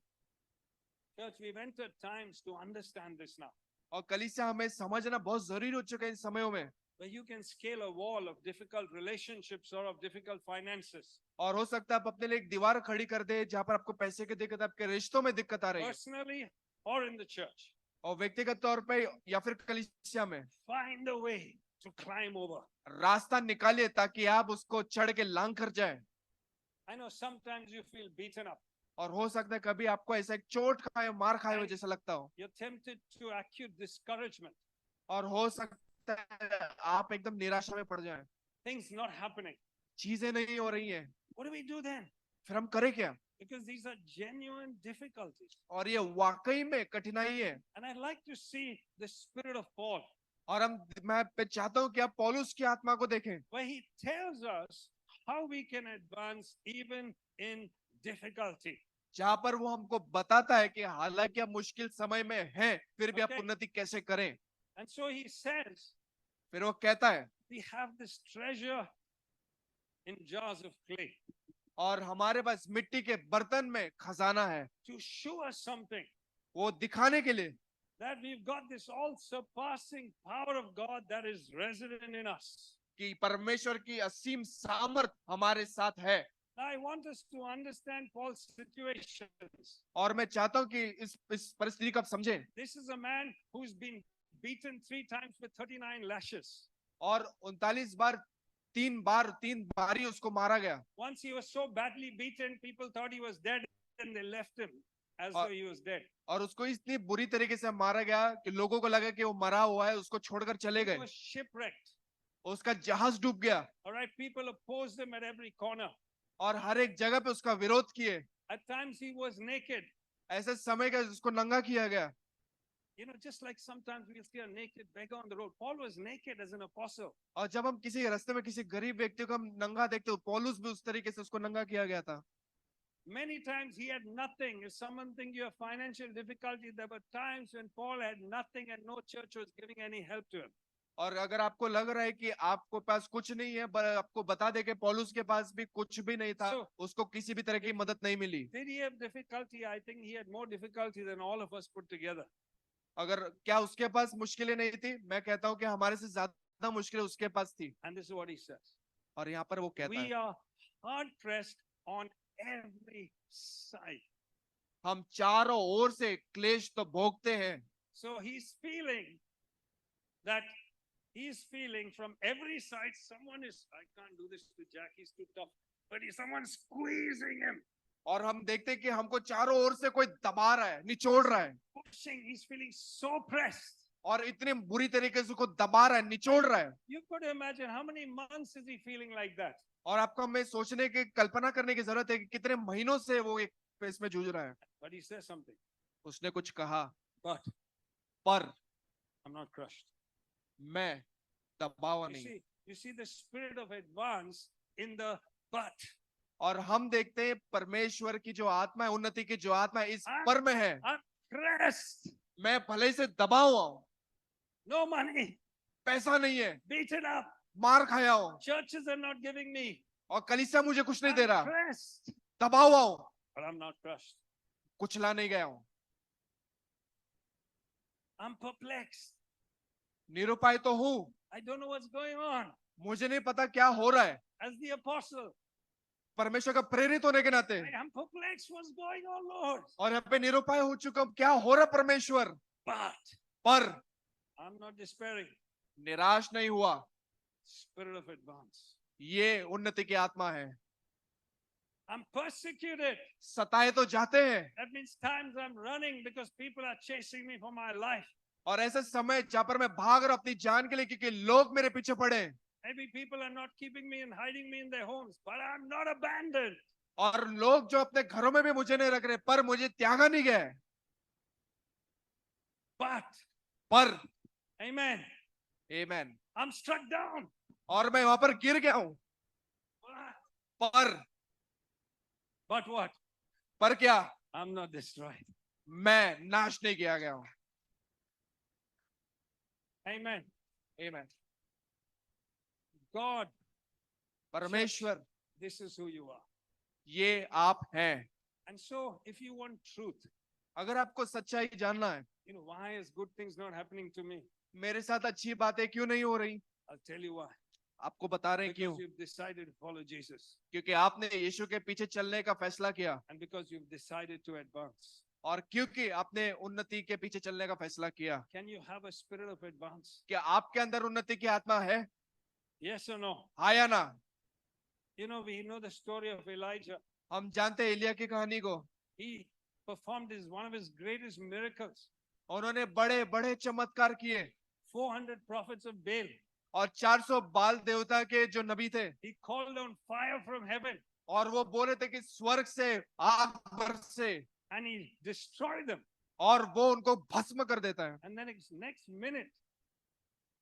Church, we've entered times to understand this now. और कलीसिया हमें समझना बहुत जरूरी हो चुका है इन समयों में। Where you can scale a wall of difficult relationships or of difficult finances. और हो सकता है आप अपने लिए एक दीवार खड़ी कर दे जहां पर आपको पैसे की दिक्कत, आपके रिश्तों में दिक्कत आ रही है, Personally or in the church. और व्यक्तिगत तौर पे या फिर कलीसिया में Find a way to climb over. रास्ता निकालिए ताकि आप उसको चढ़ के लांग कर जाए। I know sometimes you feel beaten up. और हो सकता है कभी आपको ऐसा एक चोट खाए, मार खाए हो जैसा लगता हो, You're tempted to acute discouragement. और हो सकता है आप एकदम निराशा में पड़ जाएं, Things not happening. चीजें नहीं हो रही हैं, What do we do then? फिर हम करें क्या? Because these are genuine difficulties. और ये वाकई में कठिनाई है। And I'd like to see the spirit of Paul, और मैं चाहता हूं कि आप पौलुस की आत्मा को देखें, where he tells us how we can advance even in difficulty. जहां पर वो हमको बताता है कि हालांकि हम मुश्किल समय में हैं, फिर भी आप Okay. उन्नति कैसे करें। And so he says, फिर वो कहता है, we have this treasure in jars of clay और हमारे पास मिट्टी के बर्तन में खजाना है, to show us something, वो दिखाने के लिए that we've got this all surpassing power of God that is resident in us. कि परमेश्वर की असीम सामर्थ हमारे साथ है। I want us to understand Paul's situations. और मैं चाहता हूं कि इस परिस्थिति को आप समझें। This is a man who's been beaten 3 times with 39 lashes. और 39 बार तीन बारी उसको मारा गया। Once he was so badly beaten, people thought he was dead and they left him as though he was dead. और उसको इतनी बुरी तरीके से मारा गया कि लोगों को लगा कि वो मरा हुआ है, उसको छोड़कर चले He गए। was shipwrecked. उसका जहाज डूब गया All right, people opposed him at every corner. और हर एक जगह पे उसका विरोध किए। At times he was naked. ऐसे समय का उसको नंगा किया गया। You know, just like sometimes we'll see a naked beggar on the road. Paul was naked as an apostle. और जब हम किसी रास्ते में किसी गरीब व्यक्ति को हम नंगा देखते हो, पौलुस भी उस तरीके से उसको नंगा किया गया था। Many times he had nothing. If someone think you have financial difficulty, there were times when Paul had nothing and no church was giving any help to him. और अगर आपको लग रहा है कि आपको पास कुछ नहीं है, आपको बता दे कि पौलुस के पास भी कुछ भी नहीं था, उसको किसी भी तरह की मदद नहीं मिली। Did he have difficulty? I think he had more difficulty than all of us put together. अगर क्या उसके पास मुश्किलें नहीं थी? मैं कहता हूँ कि हमारे से ज्यादा मुश्किलें उसके पास थी। And this is what he says. और यहाँ पर वो कहता We है, are hard pressed on every side. हम चारों ओर से क्लेश तो भोगते हैं। So he's feeling that he's feeling from every side someone is, I can't do this to Jack, he's too tough, but someone's squeezing him. और हम देखते हैं कि हमको चारों ओर से कोई दबा रहा है, निचोड़ रहा है, Pushing, he's feeling so pressed. और इतनी बुरी तरीके से उसको दबा रहा है, निचोड़ रहा है। You've got to imagine how many months is he feeling like that? और आपको हमें सोचने की, कल्पना करने की जरूरत है कि कितने महीनों से वो एक इसमें जूझ रहा है। But he says something. उसने कुछ कहा, but पर I'm not crushed. मैं दबा हुआ You नहीं। see, you see the spirit of advance in the but. और हम देखते हैं परमेश्वर की जो आत्मा है, उन्नति की जो आत्मा है, इस I'm- पर में है। I'm pressed. मैं भले ही से दबा हुआ हूं, No money. पैसा नहीं है, Beaten up. मार खाया हूं, Churches are not giving me. और कलीसिया मुझे कुछ नहीं दे I'm रहा, pressed. दबा हुआ हूं, But I'm not crushed. कुचला नहीं गया हूं, I'm perplexed. निरुपाय तो हूं, I don't know what's going on. मुझे नहीं पता क्या हो रहा है। As the apostle, परमेश्वर का प्रेरित होने के नाते, I am perplexed what's going on, Lord. और यहाँ पे निरुपाय हो चुका हूं, क्या हो रहा है परमेश्वर। But पर I'm not despairing. निराश नहीं हुआ। Spirit of advance. ये उन्नति की आत्मा है। I'm persecuted. सताए तो जाते हैं, That means times I'm running because people are chasing me for my life. और ऐसे समय जहां पर मैं भाग रहा हूं अपनी जान के लिए, क्योंकि लोग मेरे पीछे पड़े, Maybe people are not keeping me and hiding me in their homes, but I'm not abandoned. और लोग जो अपने घरों में भी मुझे नहीं रख रहे, पर मुझे त्यागा नहीं गया है। But, पर amen, amen, I'm struck down. और मैं वहां पर गिर गया हूं। But what? पर क्या? I'm not destroyed. मैं नाश नहीं किया गया हूं। Amen. आमेन। God, परमेश्वर, this is who you are. ये आप हैं। And so, if you want truth, अगर आपको सच्चाई जानना है, why is good things not happening to me? मेरे साथ अच्छी बातें क्यों नहीं हो रही, I'll tell you why. आपको बता रहे हैं क्यों। Because you've decided to follow Jesus. क्योंकि आपने यीशु के पीछे चलने का फैसला किया, And because you've decided to advance. और क्योंकि आपने उन्नति के पीछे चलने का फैसला किया। Can you have a spirit of advance? क्या आपके अंदर उन्नति की आत्मा है? Yes or no? हाँ या ना? We know the story of Elijah. हम जानते हैं एलिया की कहानी को। He performed one of his greatest miracles. उन्होंने बड़े बड़े चमत्कार किए, 400 prophets of Baal. और 400 बाल देवता के जो नबी थे, He called down fire from heaven और वो बोले थे कि स्वर्ग से आग बरसे, and he destroyed them. और वो उनको भस्म कर देता है। And then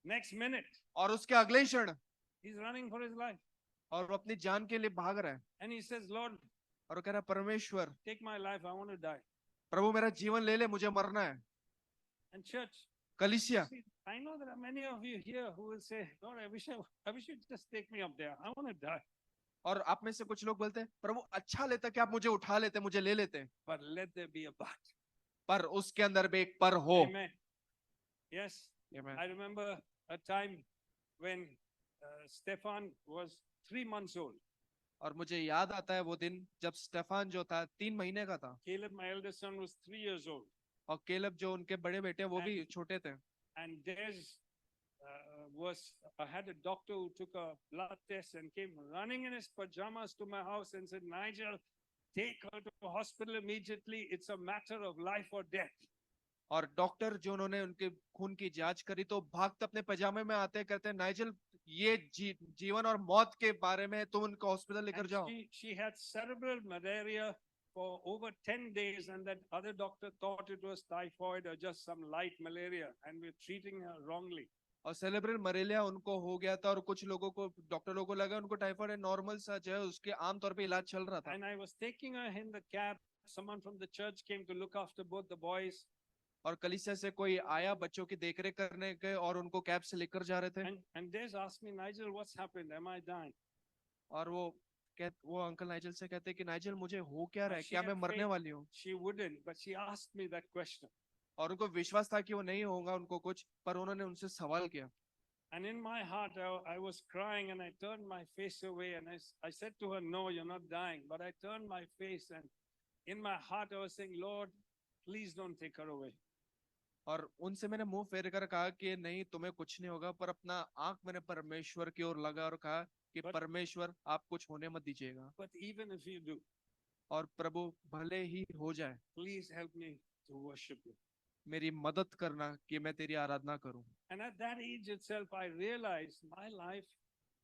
next minute, और उसके अगले क्षण, he's running for his life. और वो अपनी जान के लिए भाग रहा है, And he says, Lord, और वो कह रहा है, परमेश्वर, take my life. I want to die. प्रभु मेरा जीवन ले ले, मुझे मरना है। And church, कलीसिया, see, I know there are many of you here who will say, Lord, I wish you'd just take me up there. I want to die. और आप में से कुछ लोग बोलते हैं, प्रभु अच्छा लेता कि आप मुझे उठा लेते, मुझे ले लेते। But let there be a but. पर उसके अंदर भी एक पर हो। Amen. Yes. Amen. I remember a time when Stefan was 3 months old. और मुझे याद आता है वो दिन जब स्टेफान जो था 3 महीने का था, Caleb, my eldest son, was 3 years old. और केलब जो उनके बड़े बेटे वो भी छोटे थे। And had a doctor who took a blood test and came running in his pajamas to my house and said, Nigel, take her to the hospital immediately. It's a matter of life or death. और doctor जो उन्होंने उनके खून की जांच करी तो भागते अपने पजामे में आते कहते हैं, नाइजल ये जीवन और मौत के बारे में तुम उनको हॉस्पिटल लेकर And जाओ। she had cerebral malaria for over 10 days, and that other doctor thought it was typhoid or just some light malaria, and we're treating her wrongly. और सेरेब्रल मलेरिया उनको हो गया था, और कुछ लोगों को, डॉक्टरों को लगा उनको टाइफाइड है, नॉर्मल सा जो है उसके आमतौर पे इलाज चल रहा था। And I was taking her in the cab. Someone from the church came to look after both the boys. और कलीसिया से कोई आया बच्चों की देखरेख करने के, और उनको कैब से लेकर जा रहे थे। And Des asked me, Nigel, what's happened? Am I dying? और वो अंकल नाइजल से कहते कि नाइजल मुझे हो क्या रहा है, She क्या मैं had मरने faith. वाली हूँ। She wouldn't, but she asked me that question. और उनको विश्वास था कि वो नहीं होगा उनको कुछ, पर उन्होंने उनसे सवाल किया। And in my heart, I was crying, and I turned my face away, and I said to her, no, you're not dying. But I turned my face, and in my heart, I was saying, Lord, please don't take her away. और उनसे मैंने मुंह फेर कर कहा कि नहीं, तुम्हें कुछ नहीं होगा, पर अपना आंख मैंने परमेश्वर की ओर लगा और कहा कि परमेश्वर आप कुछ होने मत दीजिएगा। But even if you do, और प्रभु भले ही हो जाए, please help me to worship you. मेरी मदद करना कि मैं तेरी आराधना करूं। And at that age itself, I realized my life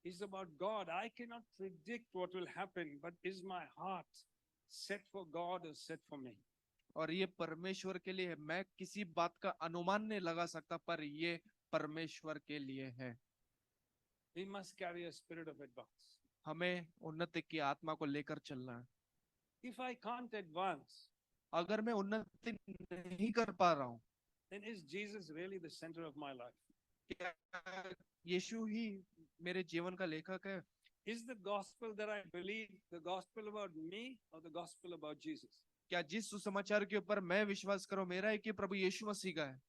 is about God. I cannot predict what will happen, but is my heart set for God or set for me? और ये परमेश्वर के लिए है। मैं किसी बात का अनुमान नहीं लगा सकता, पर ये परमेश्वर के लिए है। We must carry a spirit of advance. हमें उन्नति की आत्मा को लेकर चलना है। If I can't advance, अगर मैं उन्नति नहीं कर पा रहा हूँ, then is Jesus really the center of my life? क्या यीशु ही मेरे जीवन का लेखक है? Is the gospel that I believe the gospel about me or the gospel about Jesus? क्या जिस सुसमाचार के ऊपर मैं विश्वास करूं मेरा है कि प्रभु यीशु मसीह का है?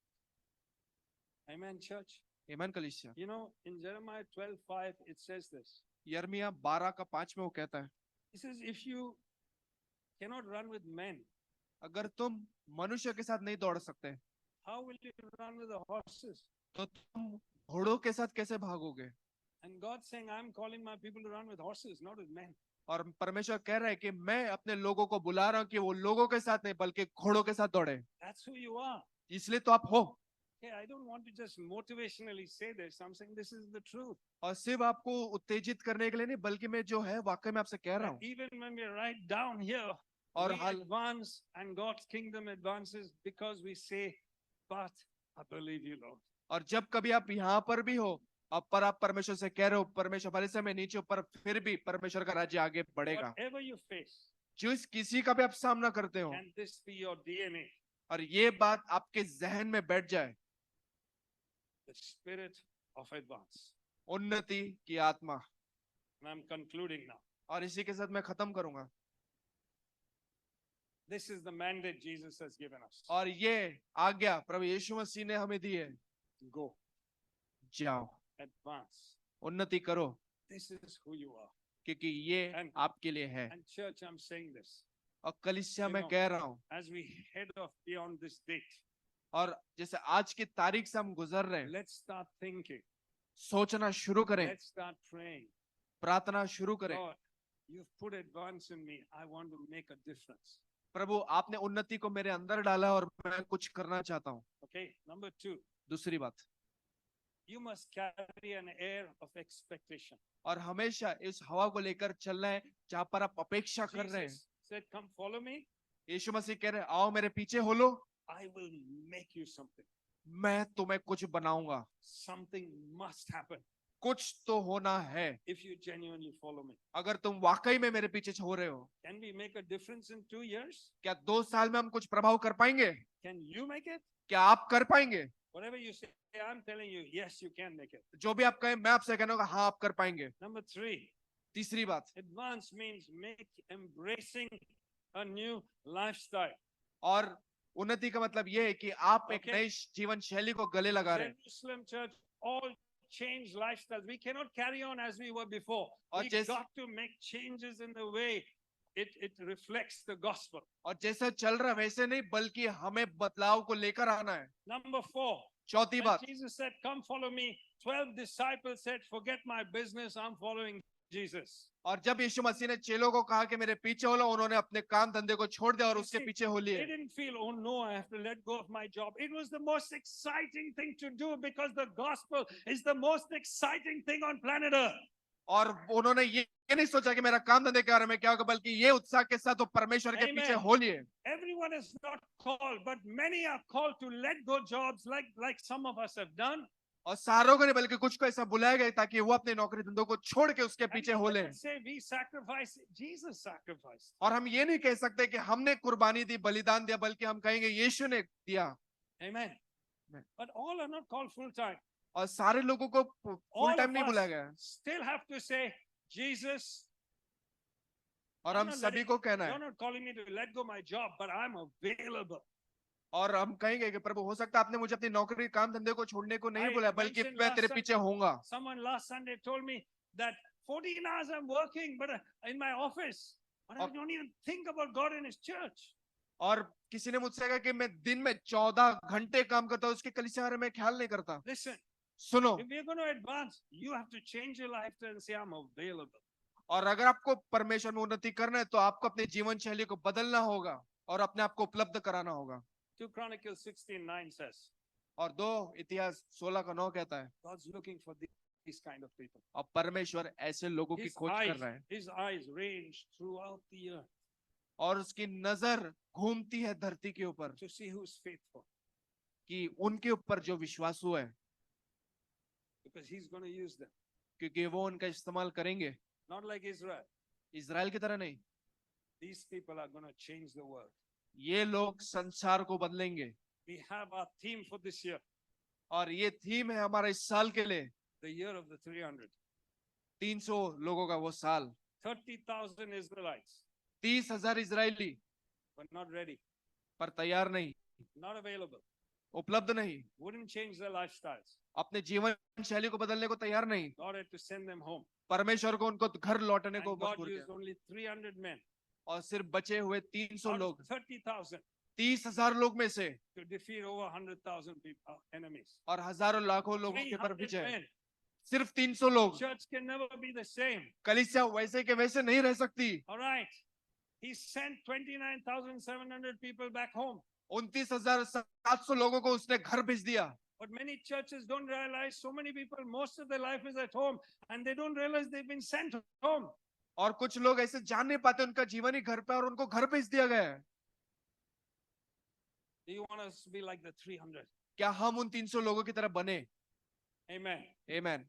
Amen, church. ईमान कलीसिया। You know, in Jeremiah 12:5, it says this. यिर्मयाह 12:5 में वो कहता है, He says, if you cannot run with men, अगर तुम मनुष्य के साथ नहीं दौड़ सकते, how will you run with the horses? तो तुम घोड़ों के साथ कैसे भागोगे? And God's saying, I'm calling my people to run with horses, not with men. और परमेश्वर कह रहा है कि मैं अपने लोगों को बुला रहा हूं कि वो लोगों के साथ नहीं बल्कि घोड़ों के साथ दौड़े। That's who you are. इसलिए तो आप हो। Okay, I don't want to just motivationally say this. I'm saying this is the truth. और सिर्फ आपको उत्तेजित करने के लिए नहीं, बल्कि मैं जो है वाकई में आपसे कह रहा That हूँ। even when we're right down here, और we hall advance and God's kingdom advances because we say, but I believe you, Lord. और जब कभी आप यहाँ पर भी हो, अब पर आप परमेश्वर से कह रहे हो, परमेश्वर भले से मैं नीचे, पर फिर भी परमेश्वर का राज्य आगे बढ़ेगा। Whatever you face, जिस किसी का भी आप सामना करते हो, can this be your DNA? और ये बात आपके जहन में बैठ जाए, The spirit of advance. उन्नति की आत्मा। And I'm concluding now. और इसी के साथ मैं खत्म करूंगा। This is the mandate Jesus has given us. और ये आज्ञा प्रभु यीशु मसीह ने हमें दी है, Go, जाओ, advance. उन्नति करो, This is who you are. क्योंकि ये And- आपके लिए है। And church, I'm saying this. और कलीसिया You मैं know- कह रहा हूँ, As we head off beyond this date, और जैसे आज की तारीख से हम गुजर रहे हैं, let's start thinking. सोचना शुरू करें, Let's start praying. प्रार्थना शुरू करें। Lord, you've put advance in me. I want to make a difference. प्रभु आपने उन्नति को मेरे अंदर डाला और मैं कुछ करना चाहता हूँ। Okay. Number 2, दूसरी बात, you must carry an air of expectation. और हमेशा इस हवा को लेकर चलना है जहाँ पर आप अपेक्षा कर रहे हैं। Jesus said, come follow me. यीशु मसीह कह रहे हैं, आओ मेरे पीछे हो लो, I will make you something. मैं तुम्हें कुछ बनाऊंगा। Something must happen कुछ तो होना है if you genuinely follow me. अगर तुम वाकई में मेरे पीछे हो रहे हो। Can we make a difference in 2 years? क्या 2 साल में हम कुछ प्रभाव कर पाएंगे? Can you make it? क्या आप कर पाएंगे? Whatever you say, I'm telling you, yes, you can make it. जो भी आप कहें मैं आपसे कहूंगा हाँ आप कर पाएंगे। Number 3, तीसरी बात, advance means embracing a new lifestyle. और उन्नति का मतलब ये है कि आप एक Okay. नई जीवन शैली को गले लगा रहे हैं। Jerusalem church, all change lifestyles. We cannot carry on as we were before. और We जैसे- got to make changes in the way it reflects the gospel. और जैसा चल रहा है वैसे नहीं, बल्कि हमें बदलाव को लेकर आना है। Number 4, चौथी when बात, Jesus said, come follow me, 12 disciples said, forget my business, I'm following Jesus. और जब यीशु मसीह ने चेलों को कहा कि मेरे पीछे हो लो, उन्होंने अपने काम धंधे को छोड़ दिया और You उसके see, पीछे हो They लिए। didn't feel, oh no, I have to let go of my job. It was the most exciting thing to do because the gospel is the most exciting thing on planet Earth. और उन्होंने ये नहीं सोचा कि मेरा काम धंधे के बारे में क्या होगा, बल्कि ये उत्साह के साथ वो परमेश्वर के Amen. पीछे हो लिए। Everyone is not called, but many are called to let go jobs like some of us have done. और सारों को नहीं बल्कि कुछ को ऐसा बुलाया गया ताकि वो अपने नौकरी धंधों को छोड़ के उसके And पीछे we हो ले। cannot say we sacrifice, Jesus sacrificed. और हम ये नहीं कह सकते कि हमने कुर्बानी दी, बलिदान दिया, बल्कि हम कहेंगे यीशु ने दिया। Amen. Amen. But all are not called full time. और सारे लोगों को फुल All टाइम of नहीं बुलाया us गया। still have to say, Jesus, और I'm हम not सभी letting- को कहना you're है, not calling me to let go my job, but I'm available. और हम कहेंगे कि प्रभु हो सकता है आपने मुझे अपनी नौकरी काम धंधे को छोड़ने को नहीं I बुलाया, बल्कि mentioned मैं last तेरे Sun- पीछे होऊंगा। Someone last Sunday told me that 14 hours I'm working, but in my office, but I Of- don't even think about God and His church. और किसी ने मुझसे कहा कि मैं दिन में 14 घंटे काम करता हूँ, उसके कलीसिया बारे में ख्याल नहीं करता। Listen, सुनो, if we're going to advance, you have to change your lifestyle and say, I'm available. और अगर आपको परमेश्वर में उन्नति करना है तो आपको अपनी जीवन शैली को बदलना होगा और अपने आप को उपलब्ध कराना होगा। 2 Chronicles 16:9 says, और 2 इतिहास 16:9 कहता है, God's looking for these kind of people. और परमेश्वर ऐसे लोगों की खोज कर रहा है। His eyes range throughout the earth. और उसकी नजर घूमती है धरती के ऊपर to see who's faithful, कि उनके ऊपर जो विश्वासु है, because he's going to use them. क्योंकि वो उनका इस्तेमाल करेंगे। Not like Israel. इजराइल की तरह नहीं, These people are going to change the world. ये लोग संसार को बदलेंगे। We have our theme for this year, और ये थीम है हमारा इस साल के लिए, the year of the 300. 300 लोगों का वो साल। 30,000 Israelites, 30,000 Israeli, but not ready, पर तैयार नहीं, not available, उपलब्ध नहीं, wouldn't change their lifestyles. अपने जीवन शैली को बदलने को तैयार नहीं। God had to send them home. परमेश्वर को उनको घर लौटने को And God मजबूर used किया। only 300 men और सिर्फ बचे हुए 300 out of लोग, 30,000 30,000 लोग में से, to defeat over 100,000 people, enemies. और हजारों लाखों लोगों के पर 300 विजय। men. सिर्फ 300 लोग। Church can never be the same. कलीसिया वैसे के वैसे नहीं रह सकती। All right. He sent 29,700 people back home. 29,700 लोगों को उसने घर भेज दिया। But many churches don't realize so many people, most of their life is at home and they don't realize they've been sent home. और कुछ लोग ऐसे जान नहीं पाते उनका जीवन ही घर पे और उनको घर भेज दिया गया है। Do you want us to be like the 300? क्या हम उन 300 लोगों की तरह बने? Amen. आमीन।